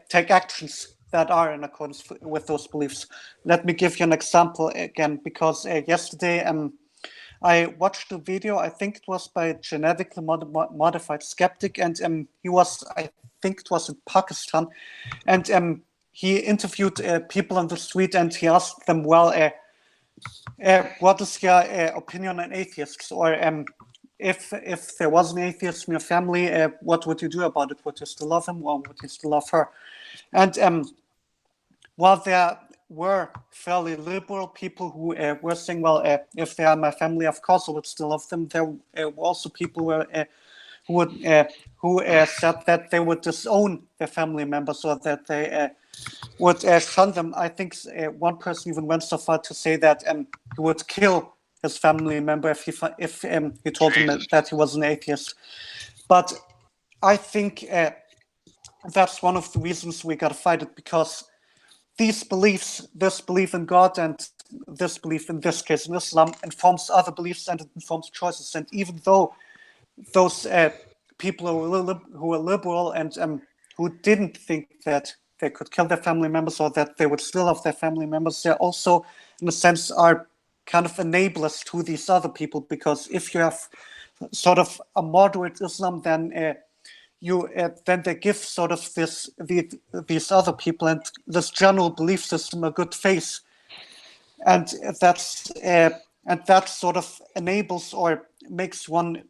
take actions that are in accordance with those beliefs. Let me give you an example again, because yesterday I watched a video, I think it was by a genetically modified skeptic, and he was, I think it was in Pakistan, and he interviewed people on the street, and he asked them, well, what is your opinion on atheists? Or if there was an atheist in your family, what would you do about it? Would you still love him, or would you still love her? And while there were fairly liberal people who were saying, well, if they are my family, of course I would still love them, there were also people who said that they would disown their family members, or that they would shun them. I think one person even went so far to say that he would kill his family member if he told him that he was an atheist. But I think that's one of the reasons we got to fight it, because these beliefs, this belief in God and this belief, in this case in Islam, informs other beliefs and it informs choices. And even though those people who were liberal and who didn't think that they could kill their family members, or that they would still love their family members, they also, in a sense, are kind of enablers to these other people, because if you have sort of a moderate Islam, then then they give sort of these other people and this general belief system a good face, and that sort of enables or makes one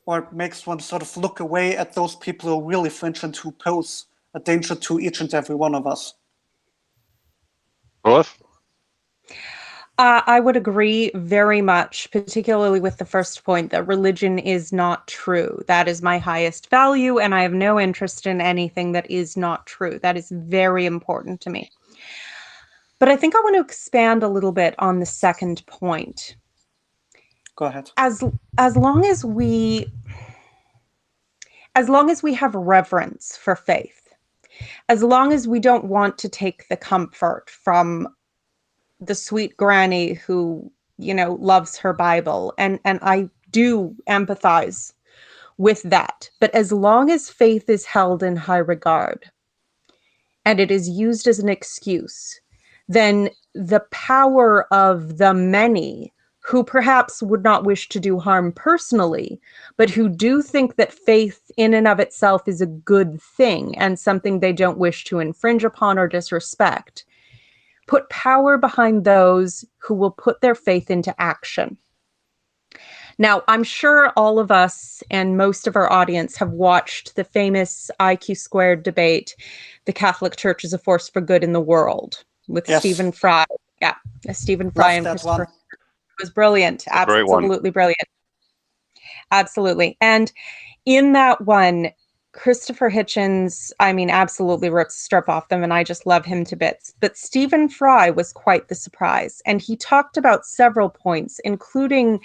sort of look away at those people who are really fringe and who pose a danger to each and every one of us. Lilith? I would agree very much, particularly with the first point, that religion is not true. That is my highest value, and I have no interest in anything that is not true. That is very important to me. But I think I want to expand a little bit on the second point. Go ahead. As long as we have reverence for faith, as long as we don't want to take the comfort from the sweet granny who, loves her Bible, and I do empathize with that. But as long as faith is held in high regard and it is used as an excuse, then the power of the many who perhaps would not wish to do harm personally, but who do think that faith in and of itself is a good thing and something they don't wish to infringe upon or disrespect. Put power behind those who will put their faith into action. Now, I'm sure all of us and most of our audience have watched the famous IQ squared debate, "The Catholic Church is a Force for Good in the World," with Stephen Fry. Yeah, Stephen Fry and Christopher. It was brilliant. Absolutely brilliant. Absolutely. And in that one, Christopher Hitchens, I mean, absolutely ripped the strip off them, and I just love him to bits. But Stephen Fry was quite the surprise. And he talked about several points, including,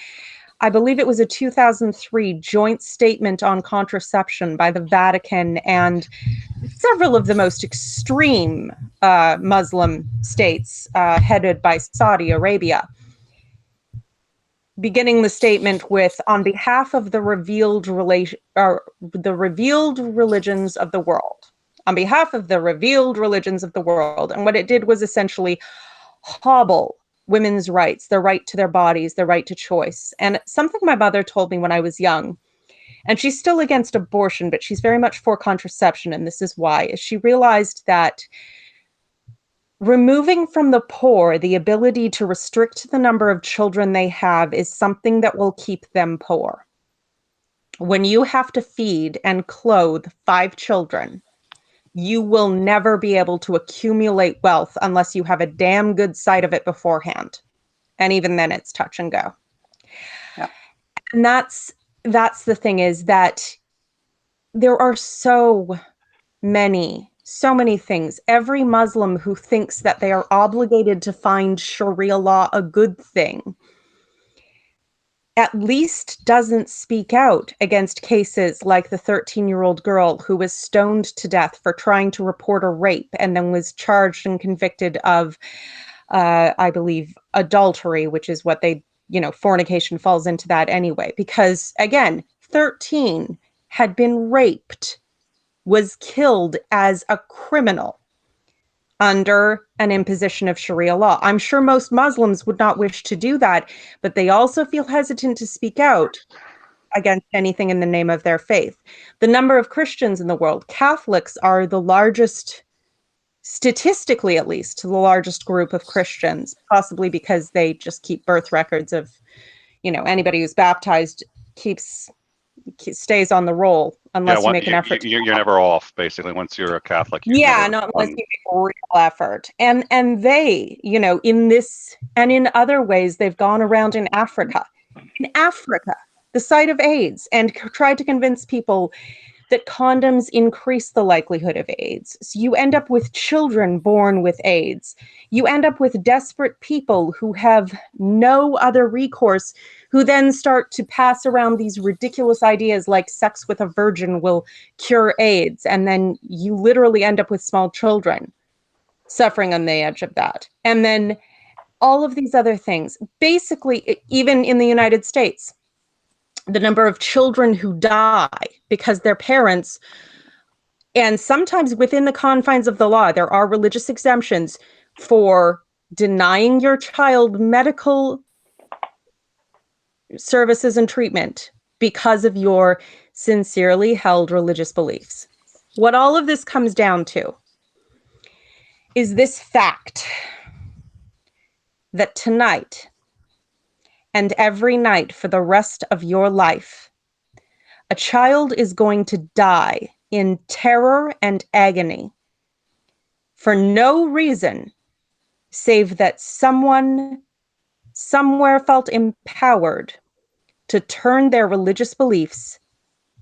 I believe it was a 2003 joint statement on contraception by the Vatican and several of the most extreme Muslim states headed by Saudi Arabia. Beginning the statement with, "On behalf of the revealed religions of the world." On behalf of the revealed religions of the world. And what it did was essentially hobble women's rights, their right to their bodies, their right to choice. And something my mother told me when I was young, and she's still against abortion, but she's very much for contraception, and this is why, is she realized that removing from the poor the ability to restrict the number of children they have is something that will keep them poor. When you have to feed and clothe 5 children, you will never be able to accumulate wealth unless you have a damn good sight of it beforehand. And even then it's touch and go. Yeah. And that's the thing, is that there are so many things. Every Muslim who thinks that they are obligated to find Sharia law a good thing at least doesn't speak out against cases like the 13-year-old girl who was stoned to death for trying to report a rape and then was charged and convicted of, I believe, adultery, which is what they, fornication falls into that anyway. Because, again, 13 had been raped, was killed as a criminal under an imposition of Sharia law. I'm sure most Muslims would not wish to do that, but they also feel hesitant to speak out against anything in the name of their faith. The number of Christians in the world, Catholics are the largest, statistically at least, the largest group of Christians, possibly because they just keep birth records of, anybody who's baptized stays on the roll unless you make an effort. You're never off, basically, once you're a Catholic. Not unless you make a real effort. And they, in this and in other ways, they've gone around in Africa, the site of AIDS, and tried to convince people that condoms increase the likelihood of AIDS. So you end up with children born with AIDS. You end up with desperate people who have no other recourse, who then start to pass around these ridiculous ideas like sex with a virgin will cure AIDS. And then you literally end up with small children suffering on the edge of that. And then all of these other things. Basically, even in the United States, the number of children who die because their parents, and sometimes within the confines of the law, there are religious exemptions for denying your child medical services and treatment because of your sincerely held religious beliefs. What all of this comes down to is this fact that tonight and every night for the rest of your life, a child is going to die in terror and agony for no reason save that someone somewhere felt empowered to turn their religious beliefs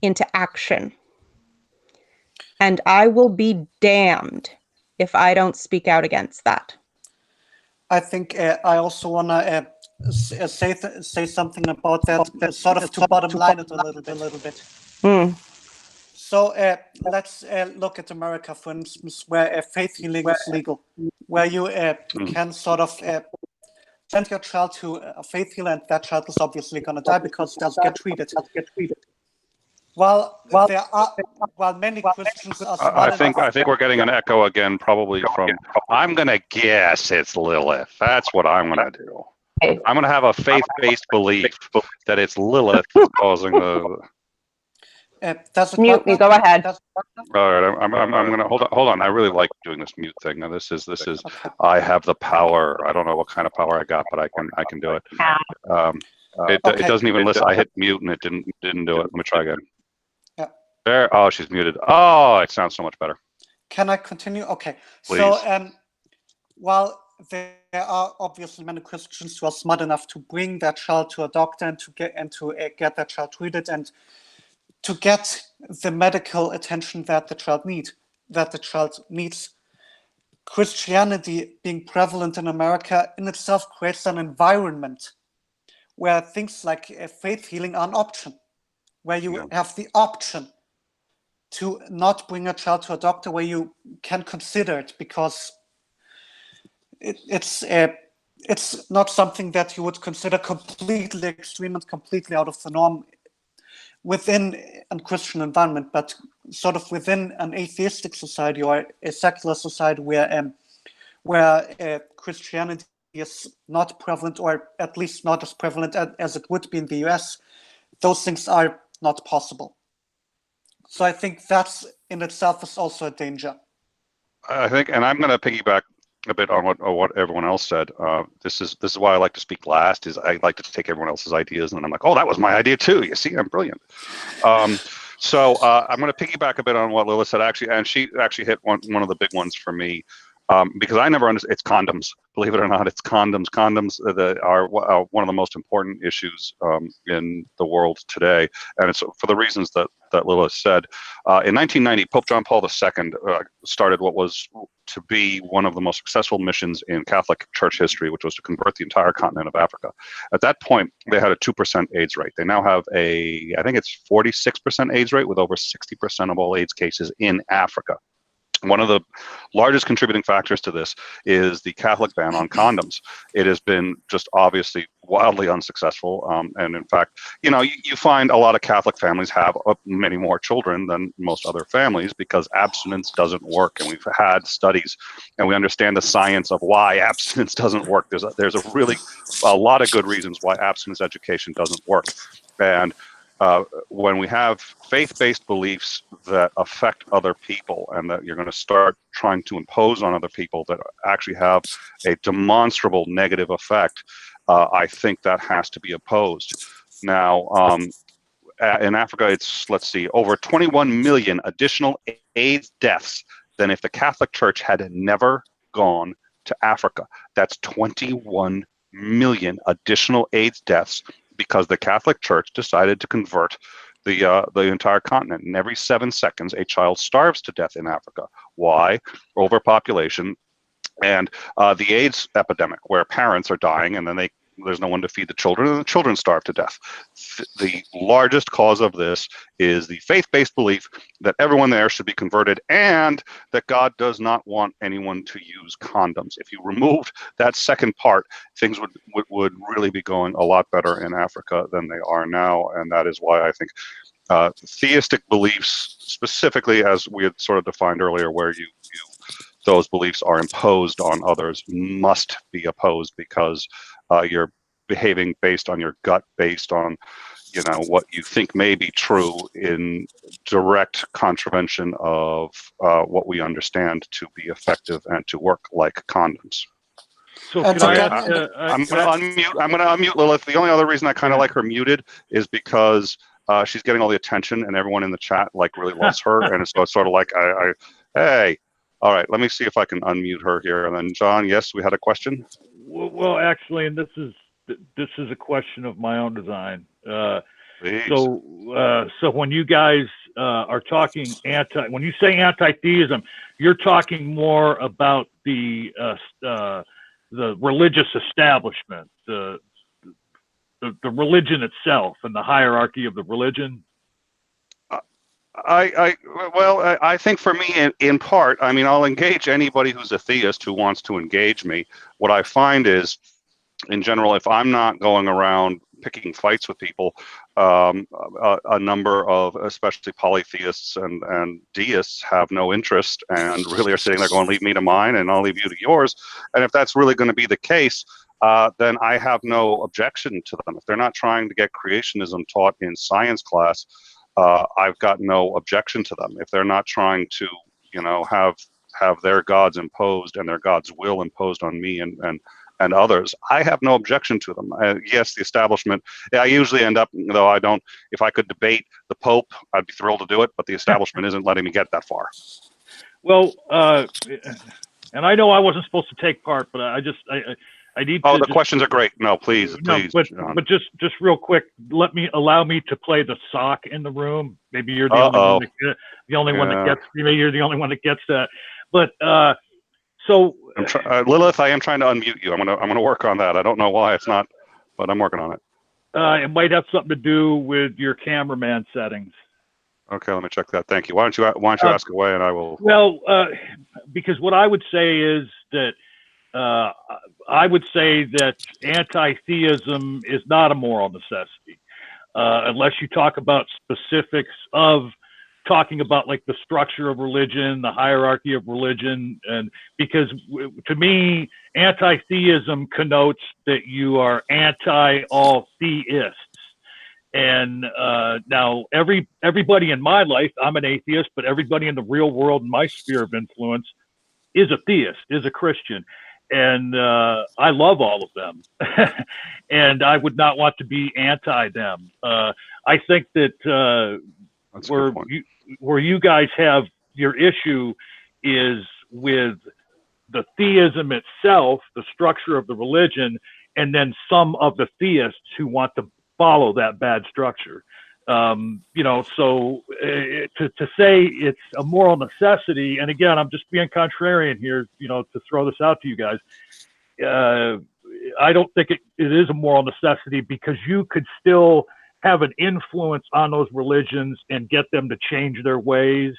into action. And I will be damned if I don't speak out against that. I think I also want to say something about that, sort of to bottom line it a little bit. So let's look at America, for instance, where faith healing is legal, where you can sort of send your child to a faith healer, and that child is obviously going to die because it doesn't get treated. While many Christians are smart I think we're getting an echo again, probably from. I'm going to guess it's Lilith. That's what I'm going to do. I'm going to have a faith-based belief that it's Lilith that's causing the. Mute me. Go ahead. All right, I'm going to hold on. I really like doing this mute thing. Now this is. I have the power. I don't know what kind of power I got, but I can do it. It doesn't even listen. I hit mute and it didn't do it. Let me try again. Yeah. There. Oh, she's muted. Oh, it sounds so much better. Can I continue? Okay. Please. So, while there are obviously many Christians who are smart enough to bring their child to a doctor and to get their child treated and to get the medical attention that the child needs, Christianity being prevalent in America in itself creates an environment where things like faith healing are an option, where you have the option to not bring a child to a doctor, where you can consider it because it's not something that you would consider completely extreme and completely out of the norm within a Christian environment, but sort of within an atheistic society or a secular society where Christianity is not prevalent, or at least not as prevalent as it would be in the US. Those things are not possible. So I think that's in itself is also a danger. I think, and I'm going to piggyback a bit on what everyone else said. This is why I like to speak last. Is I like to take everyone else's ideas, and then I'm like, oh, that was my idea too. You see, I'm brilliant. So I'm going to piggyback a bit on what Lilith said. Actually, and she actually hit one of the big ones for me. Because I never understood. It's condoms. Believe it or not, it's condoms. Condoms are one of the most important issues in the world today, and it's for the reasons that Lilith said. In 1990, Pope John Paul II started what was to be one of the most successful missions in Catholic Church history, which was to convert the entire continent of Africa. At that point, they had a 2% AIDS rate. They now have I think it's 46% AIDS rate, with over 60% of all AIDS cases in Africa. One of the largest contributing factors to this is the Catholic ban on condoms. It has been just obviously wildly unsuccessful. And in fact, you find a lot of Catholic families have many more children than most other families because abstinence doesn't work. And we've had studies and we understand the science of why abstinence doesn't work. There's a lot of good reasons why abstinence education doesn't work. And when we have faith-based beliefs that affect other people and that you're going to start trying to impose on other people that actually have a demonstrable negative effect, I think that has to be opposed. Now, in Africa, it's, let's see, over 21 million additional AIDS deaths than if the Catholic Church had never gone to Africa. That's 21 million additional AIDS deaths because the Catholic Church decided to convert the entire continent. And every 7 seconds, a child starves to death in Africa. Why? Overpopulation and the AIDS epidemic, where parents are dying and then there's no one to feed the children, and the children starve to death. The largest cause of this is the faith-based belief that everyone there should be converted and that God does not want anyone to use condoms. If you removed that second part, things would really be going a lot better in Africa than they are now, and that is why I think theistic beliefs, specifically as we had sort of defined earlier, where those beliefs are imposed on others, must be opposed because you're behaving based on your gut, based on what you think may be true, in direct contravention of what we understand to be effective and to work like condoms. So And can I'm going to unmute Lilith. The only other reason I kind of like her muted is because she's getting all the attention and everyone in the chat really loves her, and it's sort of like hey. All right, let me see if I can unmute her here. And then, John, yes, we had a question. Well, actually, and this is a question of my own design. So when you guys are talking when you say anti-theism, you're talking more about the religious establishment, the religion itself, and the hierarchy of the religion. I think for me, in part, I mean, I'll engage anybody who's a theist who wants to engage me. What I find is, in general, if I'm not going around picking fights with people, a number of, especially polytheists and deists, have no interest and really are sitting there going, leave me to mine and I'll leave you to yours. And if that's really going to be the case, then I have no objection to them. If they're not trying to get creationism taught in science class, I've got no objection to them. If they're not trying to, have their gods imposed and their God's will imposed on me and others, I have no objection to them. Yes, the establishment, I usually end up, though I don't, if I could debate the Pope, I'd be thrilled to do it, but the establishment isn't letting me get that far. Well, and I know I wasn't supposed to take part, but I need to. Oh, the questions are great. No, please. But just real quick, allow me to play the sock in the room. Maybe you're the only one that gets. Maybe you're the only one that gets that. But so Lilith, I am trying to unmute you. I'm gonna work on that. I don't know why it's not, but I'm working on it. It might have something to do with your cameraman settings. Okay, let me check that. Thank you. Why don't you ask away, and I will. Well, because what I would say is that I would say that anti-theism is not a moral necessity, unless you talk about specifics of talking about like the structure of religion, the hierarchy of religion, and because to me, anti-theism connotes that you are anti all theists. And now everybody in my life, I'm an atheist, but everybody in the real world in my sphere of influence is a theist, is a Christian. And I love all of them. And I would not want to be anti them. I think that where you guys have your issue is with the theism itself, the structure of the religion, and then some of the theists who want to follow that bad structure. So to say it's a moral necessity, and again, I'm just being contrarian here, to throw this out to you guys. I don't think it is a moral necessity, because you could still have an influence on those religions and get them to change their ways,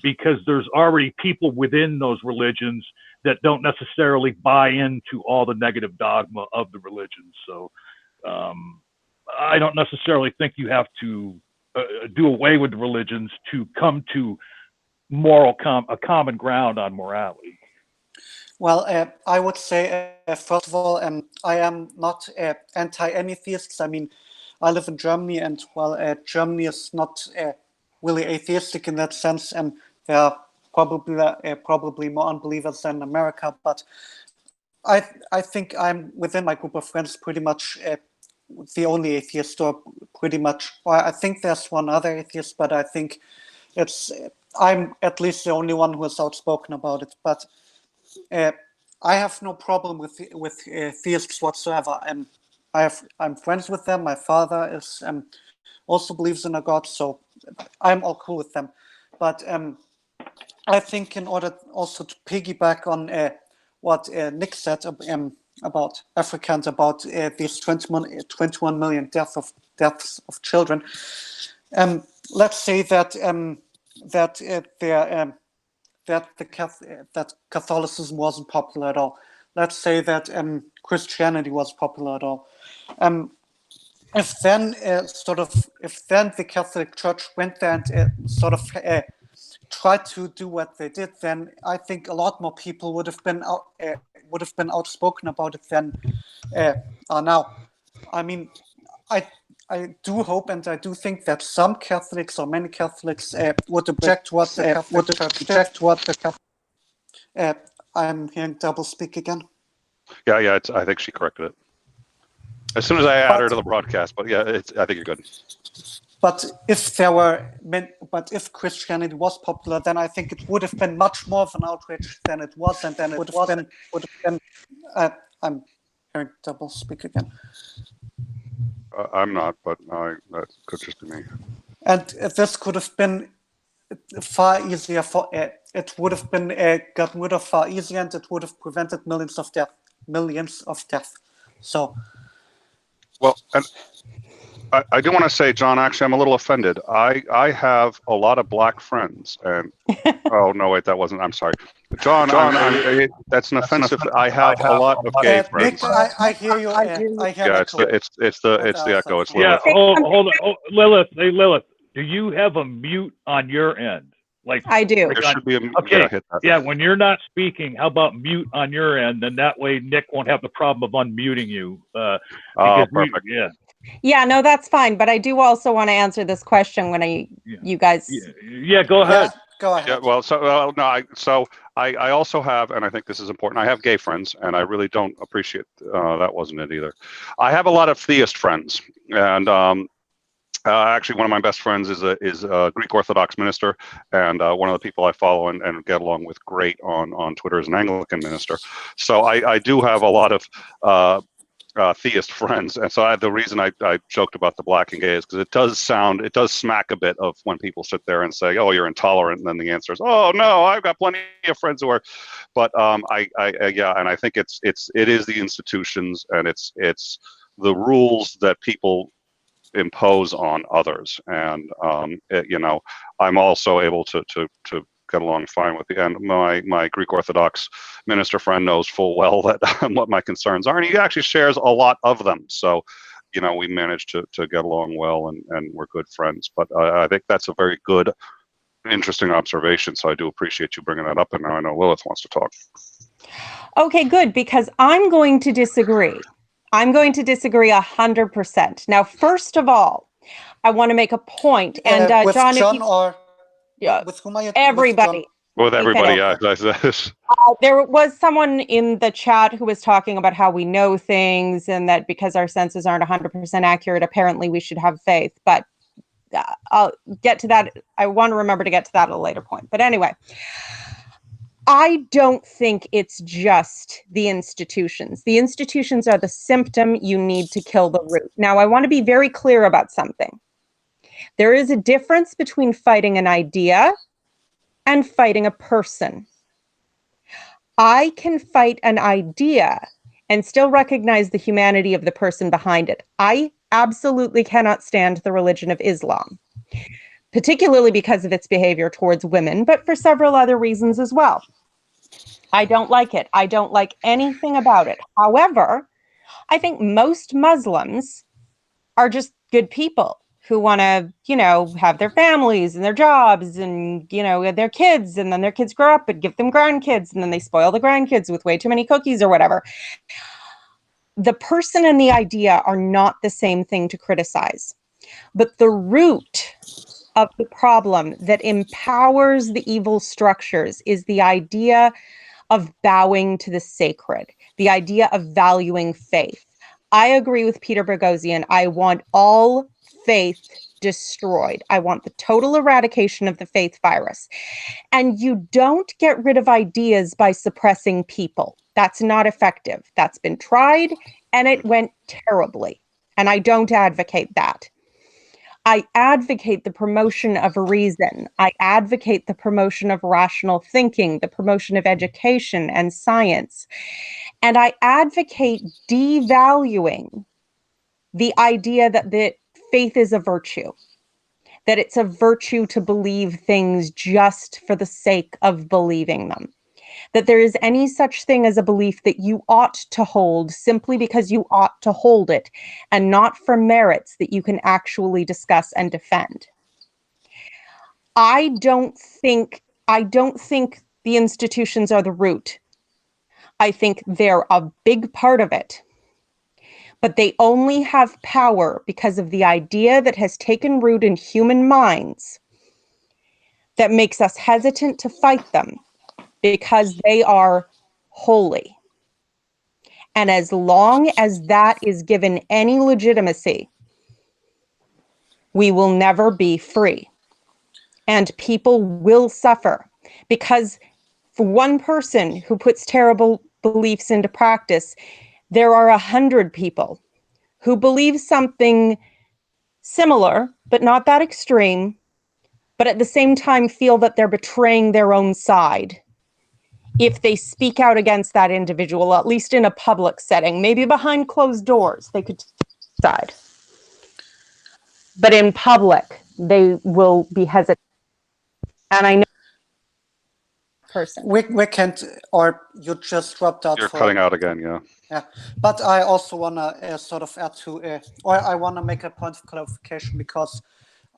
because there's already people within those religions that don't necessarily buy into all the negative dogma of the religion. So I don't necessarily think you have to do away with religions to come to a common ground on morality. Well, I would say, first of all, I am not anti any theists. I mean, I live in Germany, and Germany is not really atheistic in that sense, and there are probably more unbelievers than America. But I think I'm within my group of friends pretty much the only atheist, or pretty much. Well, I think there's one other atheist, but I think I'm at least the only one who is outspoken about it. But I have no problem with theists whatsoever. I'm friends with them. My father is also believes in a God, so I'm all cool with them. But I think, in order also to piggyback on what Nick said about Africa and about these 21 million deaths of children, let's say that that Catholicism wasn't popular at all. Let's say that Christianity was popular at all. If then the Catholic Church went there and tried to do what they did, then I think a lot more people would have been outspoken about it than are now. I mean, I do hope, and I do think that some Catholics, or many Catholics, would object to what the Catholic. I'm hearing double speak again. Yeah. I think she corrected it as soon as I add her to the broadcast. But yeah, I think you're good. But if Christianity was popular, then I think it would have been much more of an outrage than it was, and then it would have been. I'm hearing double speak again. I'm not, but that could just be me. And this could have been far easier it would have been gotten rid of far easier, and it would have prevented millions of deaths. So, well, and I do want to say, John, actually, I'm a little offended. I have a lot of black friends, and oh no, wait, that wasn't. I'm sorry, John. That's an offensive. I have a lot of gay friends. Nick, I hear you. I hear it's the echo. It's Lilith. Yeah. Hold on, Lilith. Hey, Lilith. Do you have a mute on your end? Like I do. There should be a Okay. hit that. Yeah, when you're not speaking, how about mute on your end? Then that way Nick won't have the problem of unmuting you. Perfect. Yeah, no, that's fine. But I do also want to answer this question when you guys. Yeah, go ahead. Yeah, go ahead. Yeah, well, no, I also have, and I think this is important. I have gay friends, and I really don't appreciate that wasn't it either. I have a lot of theist friends, and actually, one of my best friends is a Greek Orthodox minister, and one of the people I follow and get along with great on Twitter is an Anglican minister. So I do have a lot of theist friends, and so the reason I joked about the black and gay is because it does smack a bit of when people sit there and say, "Oh, you're intolerant," and then the answer is, "Oh no, I've got plenty of friends who are," but yeah, and I think it is the institutions and it's the rules that people impose on others, and I'm also able to get along fine with the and my Greek Orthodox minister friend knows full well that what my concerns are, and he actually shares a lot of them. So, we managed to get along well, and we're good friends. But I think that's a very good, interesting observation. So I do appreciate you bringing that up. And now I know Lilith wants to talk. Okay, good, because I'm going to disagree. I'm going to disagree 100%. Now, first of all, I want to make a point, and with John, or yeah, with whom are you? everybody. With everybody, Okay. yeah. There was someone in the chat who was talking about how we know things, and that because our senses aren't 100% accurate, apparently we should have faith. But I'll get to that. I want to remember to get to that at a later point. But anyway, I don't think it's just the institutions. The institutions are the symptom. You need to kill the root. Now, I want to be very clear about something. There is a difference between fighting an idea and fighting a person. I can fight an idea and still recognize the humanity of the person behind it. I absolutely cannot stand the religion of Islam, particularly because of its behavior towards women, but for several other reasons as well. I don't like it. I don't like anything about it. However, I think most Muslims are just good people who want to, have their families and their jobs and, their kids, and then their kids grow up and give them grandkids, and then they spoil the grandkids with way too many cookies or whatever. The person and the idea are not the same thing to criticize. But the root of the problem that empowers the evil structures is the idea of bowing to the sacred, the idea of valuing faith. I agree with Peter Boghossian. I want all faith destroyed. I want the total eradication of the faith virus. And you don't get rid of ideas by suppressing people. That's not effective. That's been tried, and it went terribly. And I don't advocate that. I advocate the promotion of reason. I advocate the promotion of rational thinking, the promotion of education and science. And I advocate devaluing the idea that faith is a virtue, that it's a virtue to believe things just for the sake of believing them, that there is any such thing as a belief that you ought to hold simply because you ought to hold it, and not for merits that you can actually discuss and defend. I don't think the institutions are the root. I think they're a big part of it. But they only have power because of the idea that has taken root in human minds that makes us hesitant to fight them, because they are holy. And as long as that is given any legitimacy, we will never be free. And people will suffer, because for one person who puts terrible beliefs into practice, there are 100 people who believe something similar, but not that extreme, but at the same time feel that they're betraying their own side if they speak out against that individual, at least in a public setting. Maybe behind closed doors, they could decide. But in public, they will be hesitant. And I know person. We can't, or you just dropped out. You're cutting out again, yeah. Yeah, but I also want to sort of add to, or I want to make a point of clarification, because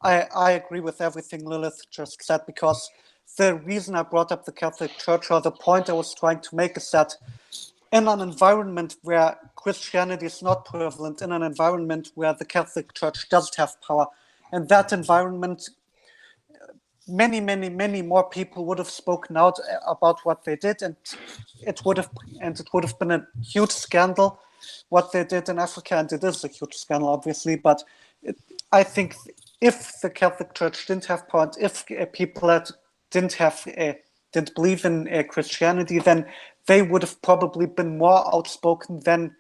I agree with everything Lilith just said, because the reason I brought up the Catholic Church, or the point I was trying to make, is that in an environment where Christianity is not prevalent, in an environment where the Catholic Church doesn't have power, in that environment, many more people would have spoken out about what they did, and it would have been a huge scandal what they did in Africa, and it is a huge scandal, obviously. But I think if the Catholic Church didn't have power, and if people that didn't believe in Christianity, then they would have probably been more outspoken than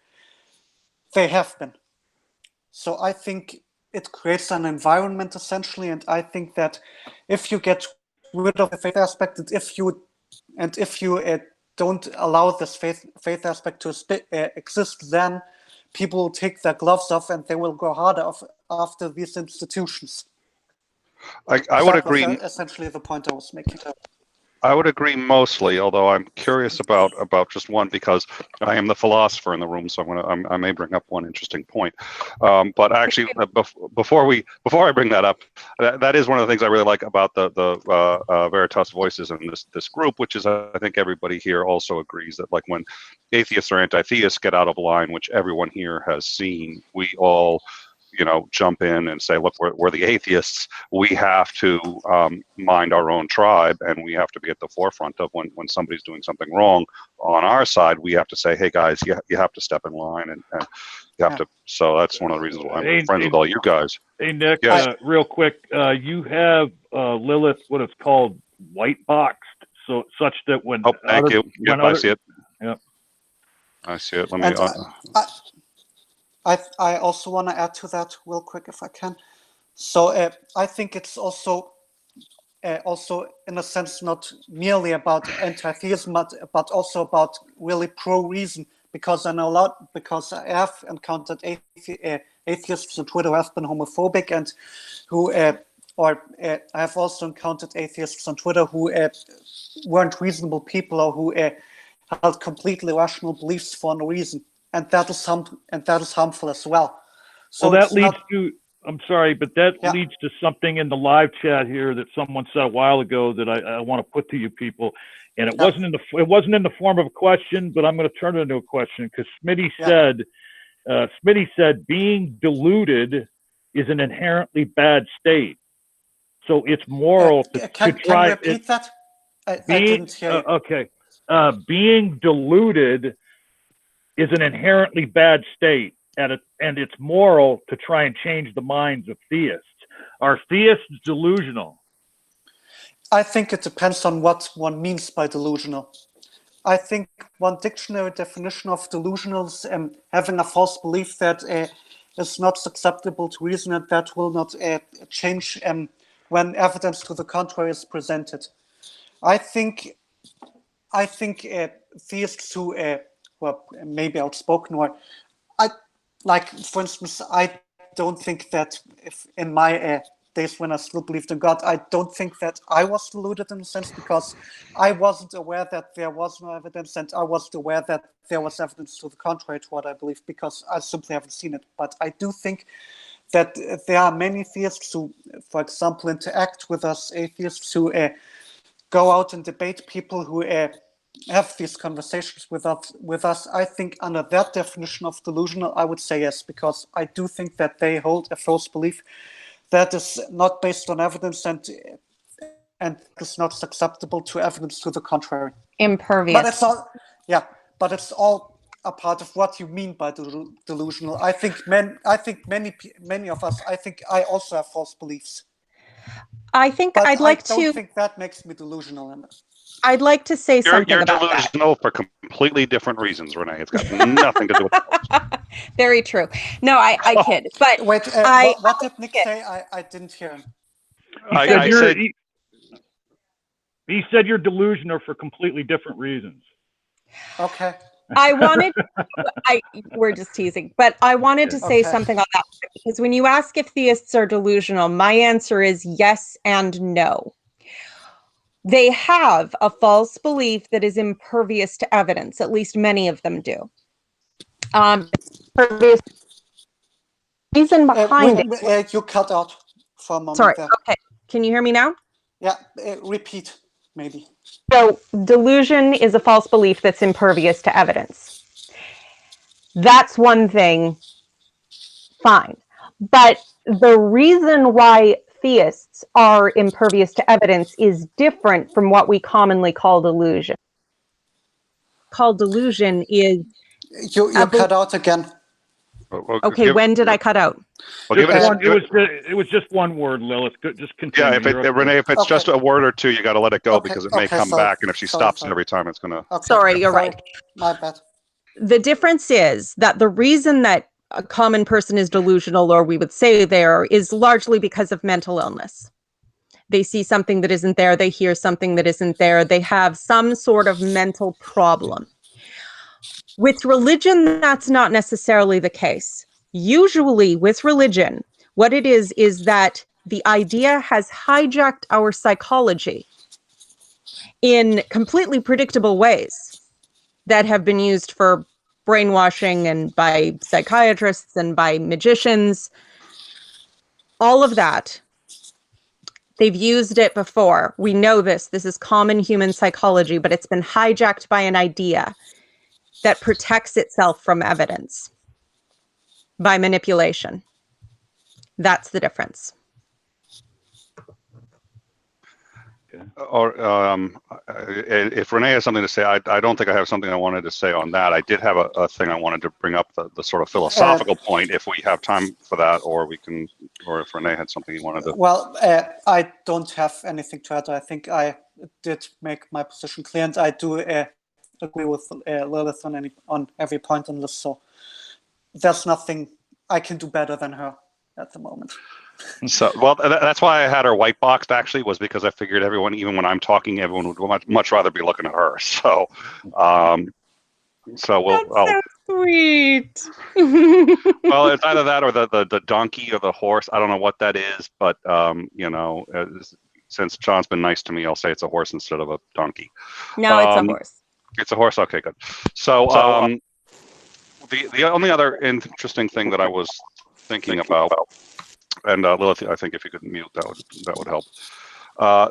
they have been. So I think it creates an environment, essentially, and I think that if you get rid of the faith aspect, and if you don't allow this faith aspect to exist, then people will take their gloves off and they will go harder after these institutions. I would agree. Essentially, the point I was making. I would agree mostly, although I'm curious about just one, because I am the philosopher in the room, so I may bring up one interesting point. But actually, before I bring that up, that is one of the things I really like about the Veritas Voices and this group, which is, I think everybody here also agrees that, like, when atheists or anti-theists get out of line, which everyone here has seen, we all jump in and say, look, we're the atheists. We have to mind our own tribe, and we have to be at the forefront of when somebody's doing something wrong on our side. We have to say, hey guys, you have to step in line, and you have to. So that's one of the reasons why I'm friends with all you guys. Hey Nick, yes. Real quick, you have Lilith, what it's called, white boxed, so such that when thank you. Yep, I see it. Yep. I see it. Let me. I also want to add to that real quick, if I can. So I think it's also in a sense not merely about anti-theism, but also about really pro-reason. Because I know because I have encountered atheists on Twitter who have been homophobic, and who, I have also encountered atheists on Twitter who weren't reasonable people, or who held completely rational beliefs for no reason. And that is harmful as well. So that leads to, I'm sorry, but that leads to something in the live chat here that someone said a while ago that I want to put to you people, and it wasn't in the form of a question, but I'm going to turn it into a question, because Smitty said being deluded is an inherently bad state, so it's moral to try. Can you repeat that? I didn't hear you. Okay, being deluded is an inherently bad state, and it's moral to try and change the minds of theists. Are theists delusional? I think it depends on what one means by delusional. I think one dictionary definition of delusional is having a false belief that is not susceptible to reason, and that will not change when evidence to the contrary is presented. I think theists who well, maybe outspoken, or for instance, I don't think that if in my days when I still believed in God, I don't think that I was deluded in a sense, because I wasn't aware that there was no evidence, and I wasn't aware that there was evidence to the contrary to what I believed, because I simply haven't seen it. But I do think that there are many theists who, for example, interact with us atheists, who go out and debate people who have these conversations with us. I think under that definition of delusional, I would say yes, because I do think that they hold a false belief that is not based on evidence, and is not susceptible to evidence to the contrary. Impervious. But it's all a part of what you mean by delusional. I think many of us. I think I also have false beliefs. I think but I don't think that makes me delusional. I'd like to say something about that. You're delusional for completely different reasons, Renee. It's got nothing to do with that. Very true. No, I kid. But wait, what did Nick say? I didn't hear him. He said you're delusional for completely different reasons. Okay. We're just teasing, but I wanted to say something on that, because when you ask if theists are delusional, my answer is yes and no. They have a false belief that is impervious to evidence. At least many of them do. The reason behind it. You cut out for a moment. Sorry. There. Okay. Can you hear me now? Yeah. Repeat. maybe. So delusion is a false belief that's impervious to evidence. That's one thing, fine. But the reason why theists are impervious to evidence is different from what we commonly call delusion. Delusion is... You cut out again. Okay, when did I cut out? It was just one word, Lilith. Just continue. Yeah, Renee, if it's just a word or two, you got to let it go because it may come back, and if she stops it every time, it's going to... Okay, sorry, you're right. My bad. The difference is that the reason that a common person is delusional, or we would say there, is largely because of mental illness. They see something that isn't there, they hear something that isn't there, they have some sort of mental problem. With religion, that's not necessarily the case. Usually with religion, what it is that the idea has hijacked our psychology in completely predictable ways that have been used for brainwashing and by psychiatrists and by magicians. All of that. They've used it before. We know this. This is common human psychology, but it's been hijacked by an idea that protects itself from evidence by manipulation. That's the difference. Or if Renee has something to say, I don't think I have something I wanted to say on that. I did have a thing I wanted to bring up, the sort of philosophical point, if we have time for that, or we can, or if Renee had something he wanted to. Well, I don't have anything to add. I think I did make my position clear, and I do agree with Lilith on every point on this. So there's nothing I can do better than her at the moment. So, well, that's why I had her white boxed, actually, was because I figured everyone, even when I'm talking, everyone would much rather be looking at her. So, so so sweet. Well, it's either that or the donkey or the horse. I don't know what that is, but, you know, since John's been nice to me, I'll say it's a horse instead of a donkey. No, it's a horse. It's a horse? Okay, good. So, the only other interesting thing that I was thinking about, and Lilith, I think if you could mute, that would help.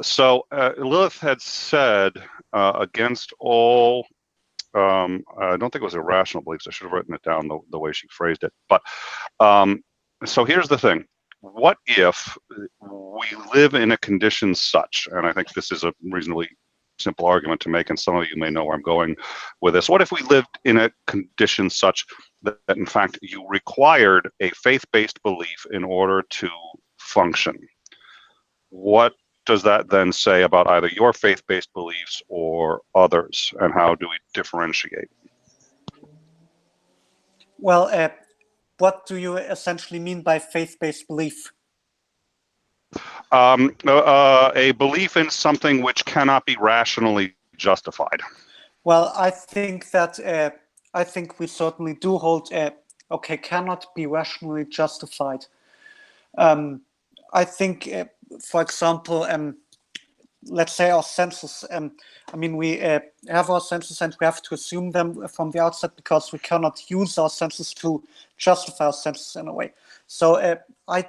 So Lilith had said against all, I don't think it was irrational beliefs. I should have written it down the way she phrased it. But so here's the thing. What if we live in a condition such, and I think this is a reasonably simple argument to make, and some of you may know where I'm going with this. What if we lived in a condition such that in fact you required a faith-based belief in order to function? What does that then say about either your faith-based beliefs or others, and how do we differentiate? Well, what do you essentially mean by faith-based belief? A belief in something which cannot be rationally justified. Well, I think that I think we certainly do hold okay, cannot be rationally justified. I think, for example, let's say our senses. I mean, we have our senses and we have to assume them from the outset because we cannot use our senses to justify our senses in a way. So I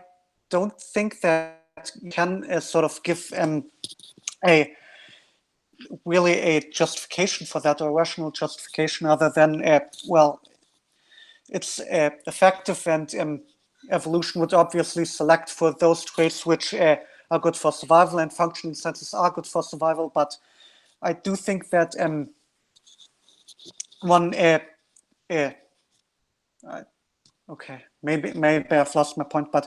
don't think that you can sort of give a justification for that, or a rational justification, other than well, it's effective, and evolution would obviously select for those traits which are good for survival, and functioning senses are good for survival. But I do think that okay, maybe I've lost my point, but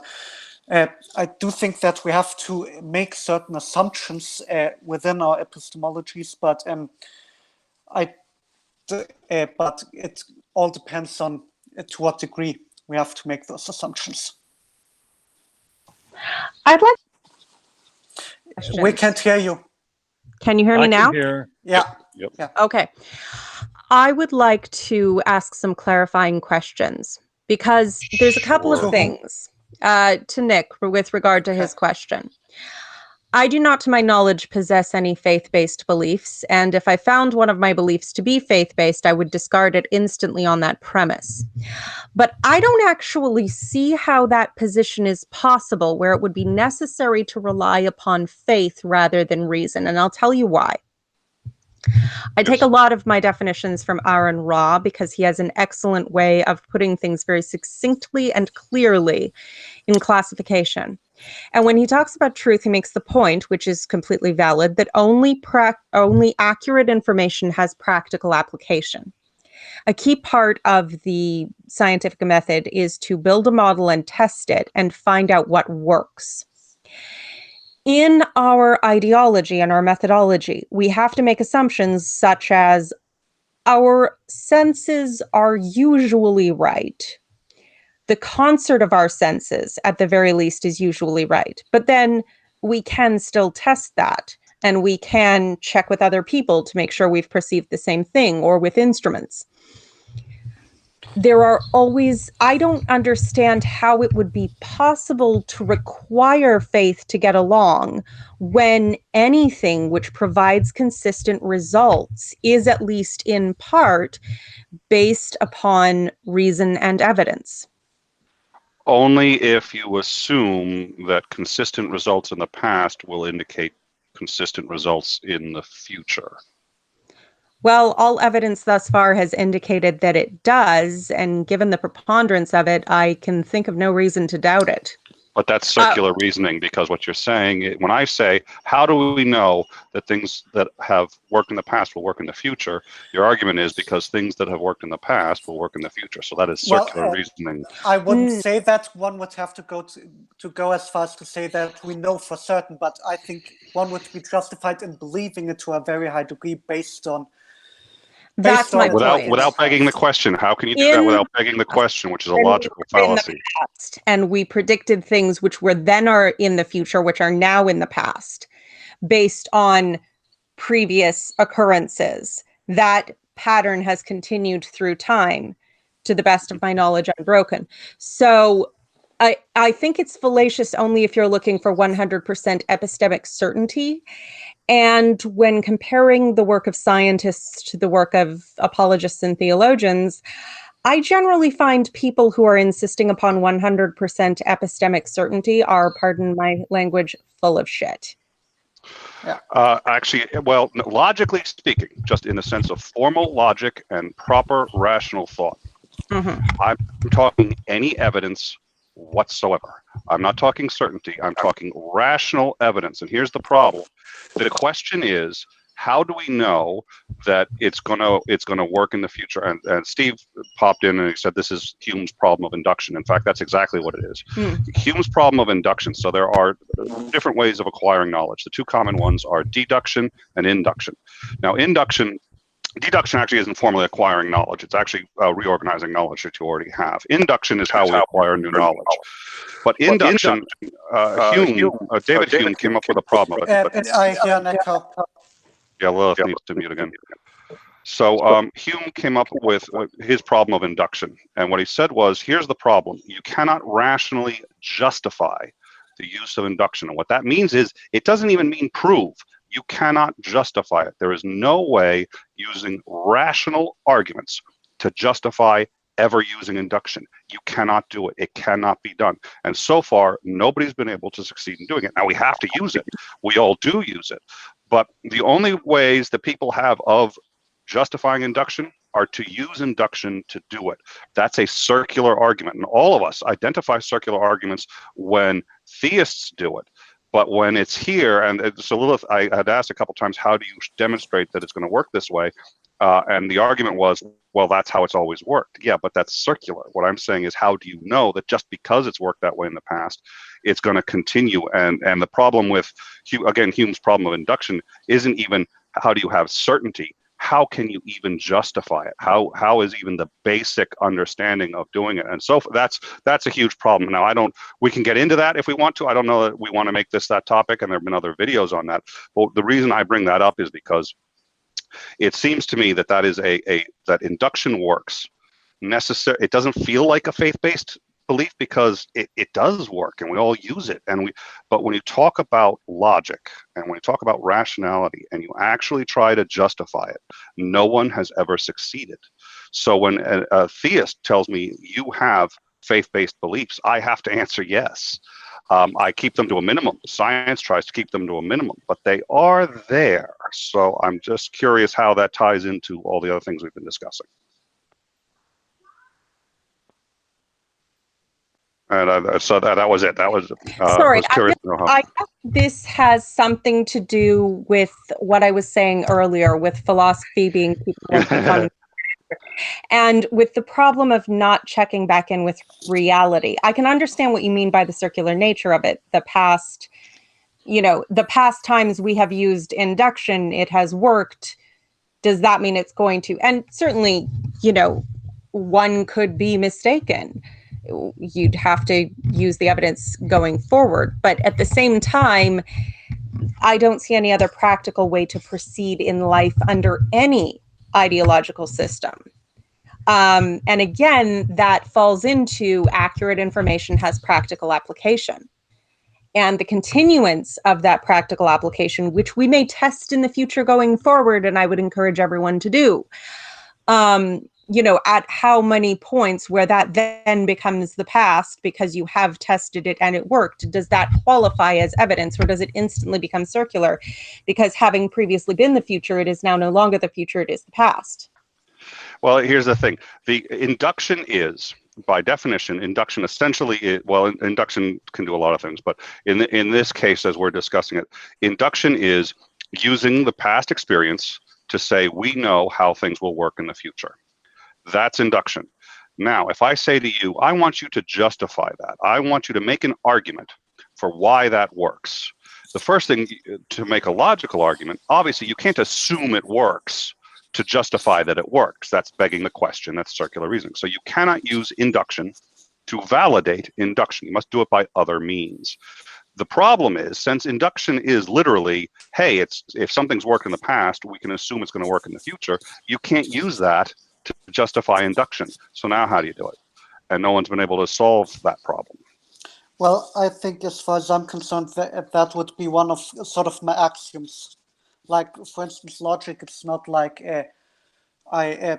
I do think that we have to make certain assumptions within our epistemologies, but but it all depends on to what degree we have to make those assumptions. I'd like. We can't hear you. Can you hear me now? Yeah. Yep. Yeah. Okay. I would like to ask some clarifying questions because there's a couple of things to Nick with regard to his question. I do not, to my knowledge, possess any faith-based beliefs, and if I found one of my beliefs to be faith-based, I would discard it instantly on that premise. But I don't actually see how that position is possible, where it would be necessary to rely upon faith rather than reason, and I'll tell you why. I take a lot of my definitions from Aaron Ra because he has an excellent way of putting things very succinctly and clearly in classification. And when he talks about truth, he makes the point, which is completely valid, that only accurate information has practical application. A key part of the scientific method is to build a model and test it and find out what works. In our ideology and our methodology, we have to make assumptions such as our senses are usually right. The concert of our senses, at the very least, is usually right. But then we can still test that, and we can check with other people to make sure we've perceived the same thing, or with instruments. There are always, I don't understand how it would be possible to require faith to get along when anything which provides consistent results is, at least in part, based upon reason and evidence. Only if you assume that consistent results in the past will indicate consistent results in the future. Well, all evidence thus far has indicated that it does, and given the preponderance of it, I can think of no reason to doubt it. But that's circular reasoning, because what you're saying, when I say, how do we know that things that have worked in the past will work in the future? Your argument is because things that have worked in the past will work in the future. So that is circular reasoning. I wouldn't say that. One would have to go as far as to say that we know for certain, but I think one would be justified in believing it to a very high degree based on without begging the question. How can you do that without begging the question, which is a logical fallacy? And we predicted things which were then are in the future, which are now in the past, based on previous occurrences. That pattern has continued through time, to the best of my knowledge, unbroken. So I think it's fallacious only if you're looking for 100% epistemic certainty. And when comparing the work of scientists to the work of apologists and theologians, I generally find people who are insisting upon 100% epistemic certainty are, pardon my language, full of shit. Yeah. Actually, well, logically speaking, just in the sense of formal logic and proper rational thought, I'm talking any evidence whatsoever. I'm not talking certainty. I'm talking rational evidence. And here's the problem. The question is, how do we know that it's gonna work in the future? And Steve popped in and he said this is Hume's problem of induction. In fact, that's exactly what it is. Hume's problem of induction. So there are different ways of acquiring knowledge. The two common ones are deduction and induction. Now, deduction actually isn't formally acquiring knowledge. It's actually reorganizing knowledge that you already have. Induction is how we acquire new knowledge. But induction, David Hume came up with a problem. I hear an echo. Yeah, Lilith needs to mute again. So Hume came up with his problem of induction. And what he said was, here's the problem. You cannot rationally justify the use of induction. And what that means is, it doesn't even mean prove. You cannot justify it. There is no way using rational arguments to justify ever using induction. You cannot do it. It cannot be done. And so far, nobody's been able to succeed in doing it. Now, we have to use it. We all do use it. But the only ways that people have of justifying induction are to use induction to do it. That's a circular argument. And all of us identify circular arguments when theists do it. But when it's here, and so Lilith, I had asked a couple times, how do you demonstrate that it's going to work this way? And the argument was, well, that's how it's always worked. Yeah, but that's circular. What I'm saying is, how do you know that just because it's worked that way in the past, it's going to continue? And the problem with, again, Hume's problem of induction isn't even how do you have certainty. How can you even justify it? How is even the basic understanding of doing it? And so that's a huge problem. Now, we can get into that if we want to. I don't know that we want to make this that topic, and there have been other videos on that. But the reason I bring that up is because it seems to me that that induction works. It doesn't feel like a faith-based belief because it does work and we all use it. But when you talk about logic and when you talk about rationality and you actually try to justify it, no one has ever succeeded. So when a theist tells me you have faith-based beliefs, I have to answer yes. I keep them to a minimum. Science tries to keep them to a minimum, but they are there. So I'm just curious how that ties into all the other things we've been discussing. And so that was it. That was. Sorry, I was curious to know how. I guess this has something to do with what I was saying earlier, with philosophy being people and with the problem of not checking back in with reality. I can understand what you mean by the circular nature of it. The past times we have used induction, it has worked. Does that mean it's going to? And certainly, one could be mistaken. You'd have to use the evidence going forward. But at the same time, I don't see any other practical way to proceed in life under any ideological system. And again, that falls into accurate information has practical application. And the continuance of that practical application, which we may test in the future going forward, and I would encourage everyone to do, at how many points where that then becomes the past because you have tested it and it worked, does that qualify as evidence, or does it instantly become circular? Because having previously been the future, it is now no longer the future, it is the past. Well, here's the thing. The induction is, by definition, induction essentially, induction can do a lot of things, but in this case, as we're discussing it, induction is using the past experience to say we know how things will work in the future. That's induction. Now, if I say to you, I want you to justify that, I want you to make an argument for why that works. The first thing, to make a logical argument, obviously you can't assume it works to justify that it works. That's begging the question. That's circular reasoning. So you cannot use induction to validate induction. You must do it by other means. The problem is, since induction is literally, hey, if something's worked in the past, we can assume it's going to work in the future, you can't use that to justify induction. So now how do you do it? And no one's been able to solve that problem. Well, I think as far as I'm concerned, that would be one of sort of my axioms. Like, for instance, logic, it's not like I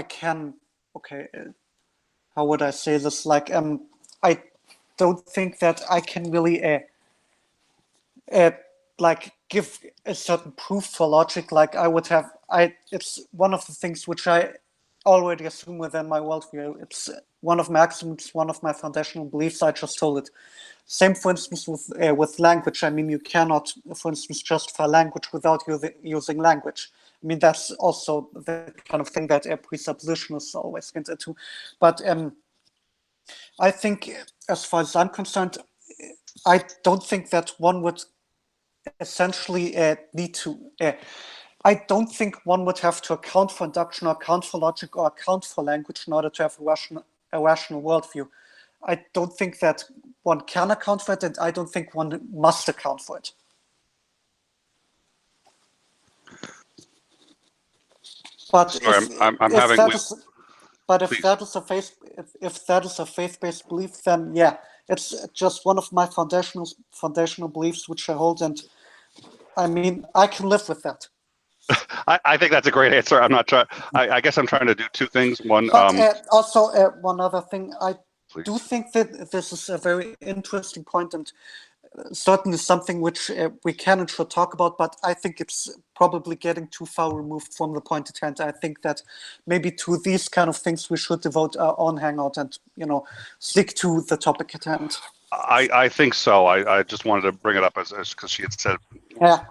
can, okay, how would I say this? Like, I don't think that I can really like give a certain proof for logic. Like I would have, it's one of the things which I already assume within my worldview. It's one of my axioms, one of my foundational beliefs. I just told it. Same, for instance, with language. I mean, you cannot, for instance, justify language without using language. I mean, that's also the kind of thing that presuppositionists always get into. But I think, as far as I'm concerned, I don't think that one would essentially need to. I don't think one would have to account for induction or account for logic or account for language in order to have a rational worldview. I don't think that one can account for it, and I don't think one must account for it. But Sorry, if that is a faith-based belief, then yeah, it's just one of my foundational beliefs which I hold, and I mean I can live with that. I think that's a great answer. I'm not trying. I guess I'm trying to do two things. One, but also one other thing. I please. do think that this is a very interesting point, and certainly something which we can and should talk about, but I think it's probably getting too far removed from the point at hand. I think that maybe to these kind of things we should devote our own hangout and, stick to the topic at hand. I think so. I just wanted to bring it up as because she had said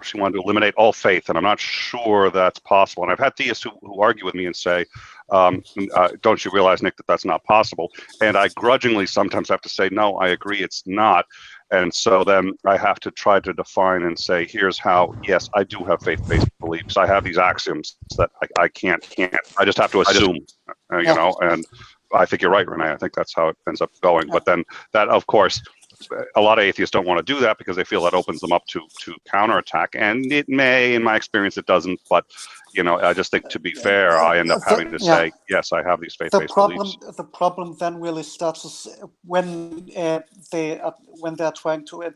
she wanted to eliminate all faith, and I'm not sure that's possible. And I've had theists who argue with me and say, don't you realize, Nick, that that's not possible? And I grudgingly sometimes have to say, no, I agree it's not. And so then I have to try to define and say, here's how, yes, I do have faith-based beliefs. I have these axioms that I can't. I just have to assume, and I think you're right, Renee. I think that's how it ends up going. But then that, of course, a lot of atheists don't want to do that because they feel that opens them up to counterattack. And it may, in my experience, it doesn't. But, I just think to be fair, I end up having to say, yes, I have these faith-based beliefs. The problem then really starts when they're trying to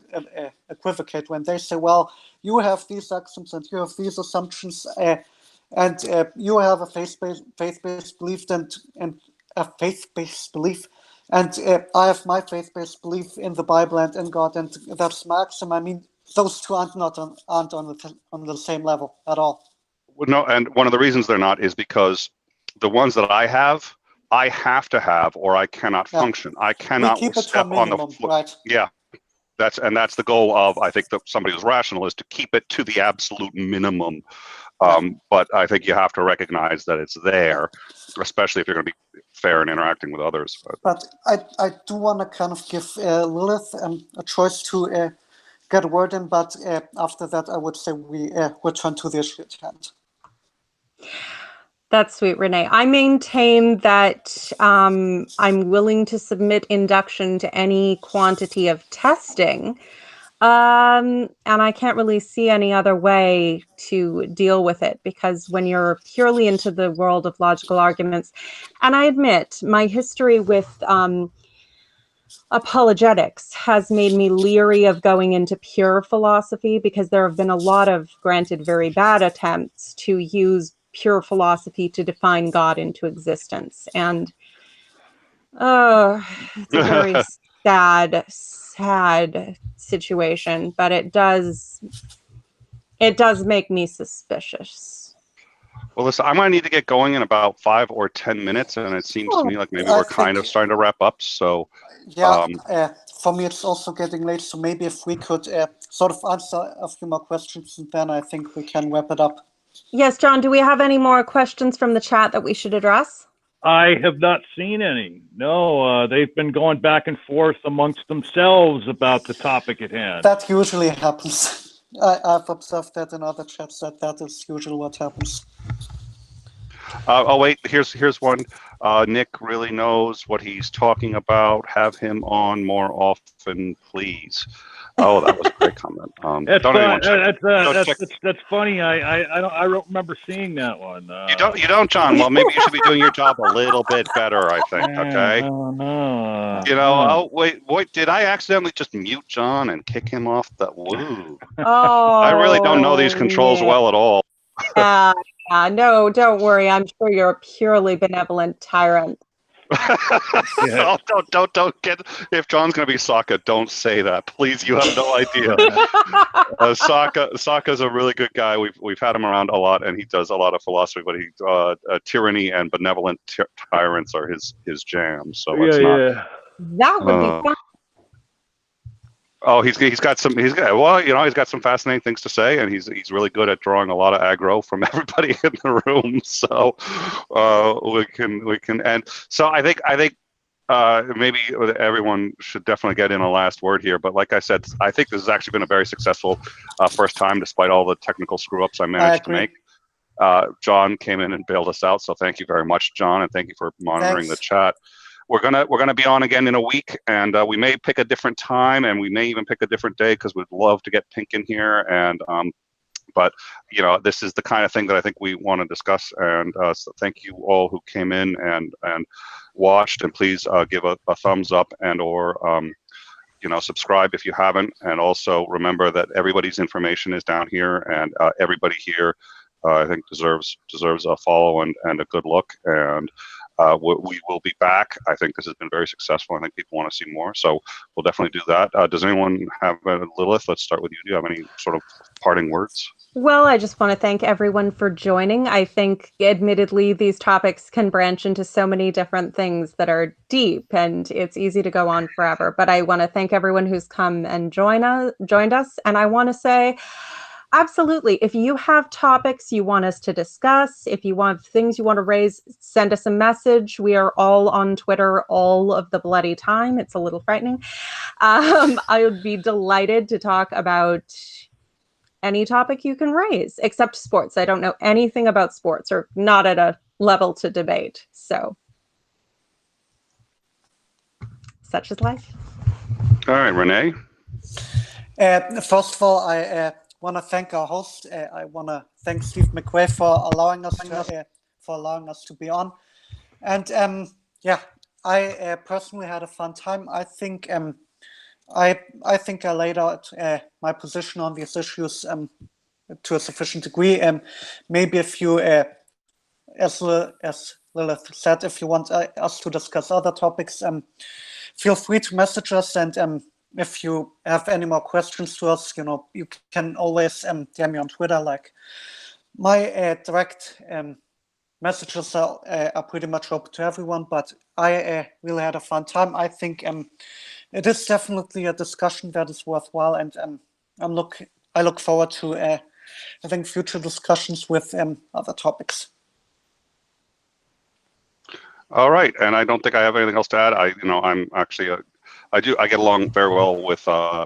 equivocate, when they say, well, you have these axioms and you have these assumptions and you have a faith-based belief and a faith-based belief, And I have my faith-based belief in the Bible and in God, and that's Marxism. I mean, those two aren't on the same level at all. No, and one of the reasons they're not is because the ones that I have to have, or I cannot function. I cannot keep it step to a minimum, on the floor. right? Yeah, that's the goal of, I think, that somebody who's rational is to keep it to the absolute minimum. But I think you have to recognize that it's there, especially if you're going to be fair and interacting with others. But I do want to kind of give Lilith a choice to get a word in, but after that, I would say we return to the issue at hand. That's sweet, Renee. I maintain that I'm willing to submit induction to any quantity of testing. And I can't really see any other way to deal with it, because when you're purely into the world of logical arguments, and I admit my history with apologetics has made me leery of going into pure philosophy, because there have been a lot of, granted, very bad attempts to use pure philosophy to define God into existence. And it's a very sad situation, but it does make me suspicious. Well, listen, I'm going to need to get going in about 5 or 10 minutes, and it seems to me like maybe we're kind of starting to wrap up. So, yeah, for me it's also getting late. So maybe if we could sort of answer a few more questions, and then I think we can wrap it up. Yes, John. Do we have any more questions from the chat that we should address? I have not seen any. No, they've been going back and forth amongst themselves about the topic at hand. That usually happens. I've observed that in other chats, that is usually what happens. Oh wait, here's one. Nick really knows what he's talking about. Have him on more often, please. Oh, that was a great comment. That's funny. I don't remember seeing that one. You don't, John. Well, maybe you should be doing your job a little bit better, I think. Okay. Oh wait, did I accidentally just mute John and kick him off the woo? Oh, I really don't know these controls well at all. No, don't worry. I'm sure you're a purely benevolent tyrant. Yeah. Don't get, if John's going to be Sokka, don't say that, please. You have no idea. Sokka's a really good guy. We've had him around a lot, and he does a lot of philosophy. But tyranny and benevolent tyrants are his jam. So that would be fun. Oh, he's got some fascinating things to say, and he's really good at drawing a lot of aggro from everybody in the room. So we can and so I think maybe everyone should definitely get in a last word here. But like I said, I think this has actually been a very successful first time, despite all the technical screw ups I managed to make. John came in and bailed us out, so thank you very much, John, and thank you for monitoring the chat. We're gonna be on again in a week, and we may pick a different time, and we may even pick a different day, because we'd love to get Pink in here. And but this is the kind of thing that I think we want to discuss. And so thank you all who came in and watched, and please give a thumbs up and/or subscribe if you haven't. And also remember that everybody's information is down here, and everybody here I think deserves a follow and a good look. And we will be back. I think this has been very successful. I think people want to see more, so we'll definitely do that. Does anyone have Lilith? Let's start with you. Do you have any sort of parting words? Well, I just want to thank everyone for joining. I think, admittedly, these topics can branch into so many different things that are deep, and it's easy to go on forever. But I want to thank everyone who's come and joined us, and I want to say, absolutely. If you have topics you want us to discuss, if you want things you want to raise, send us a message. We are all on Twitter all of the bloody time. It's a little frightening. I would be delighted to talk about any topic you can raise, except sports. I don't know anything about sports, or not at a level to debate. So, such is life. All right, Renee. First of all, I want to thank our host. I want to thank Steve McQuay for allowing us to be on. And I personally had a fun time. I think I think I laid out my position on these issues to a sufficient degree. Maybe a few as Lilith said, if you want us to discuss other topics, feel free to message us. And if you have any more questions to us, you can always DM me on Twitter. Like my direct messages are pretty much open to everyone, but I really had a fun time. I think it is definitely a discussion that is worthwhile, and I look forward to having future discussions with other topics. All right, and I don't think I have anything else to add. I'm actually I get along very well with a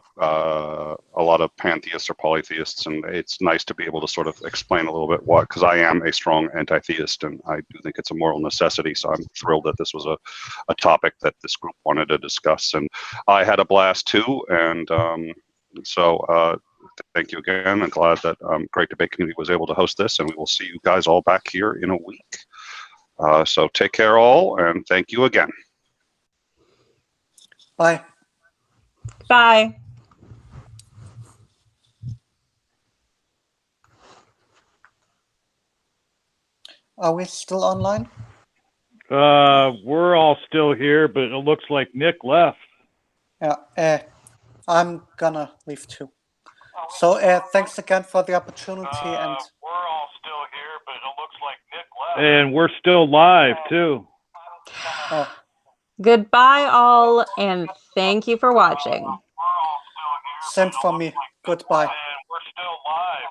lot of pantheists or polytheists, and it's nice to be able to sort of explain a little bit what, because I am a strong anti-theist, and I do think it's a moral necessity. So I'm thrilled that this was a topic that this group wanted to discuss, and I had a blast too. And so thank you again. I'm glad that Great Debate Community was able to host this, and we will see you guys all back here in a week. So take care all, and thank you again. Bye. Bye. Are we still online? We're all still here, but it looks like Nick left. Yeah, I'm gonna leave too. So thanks again for the opportunity. And we're all still here, but it looks like Nick left. And we're still live too. oh, Goodbye, all, and thank you for watching. same for me. Goodbye. And we're still live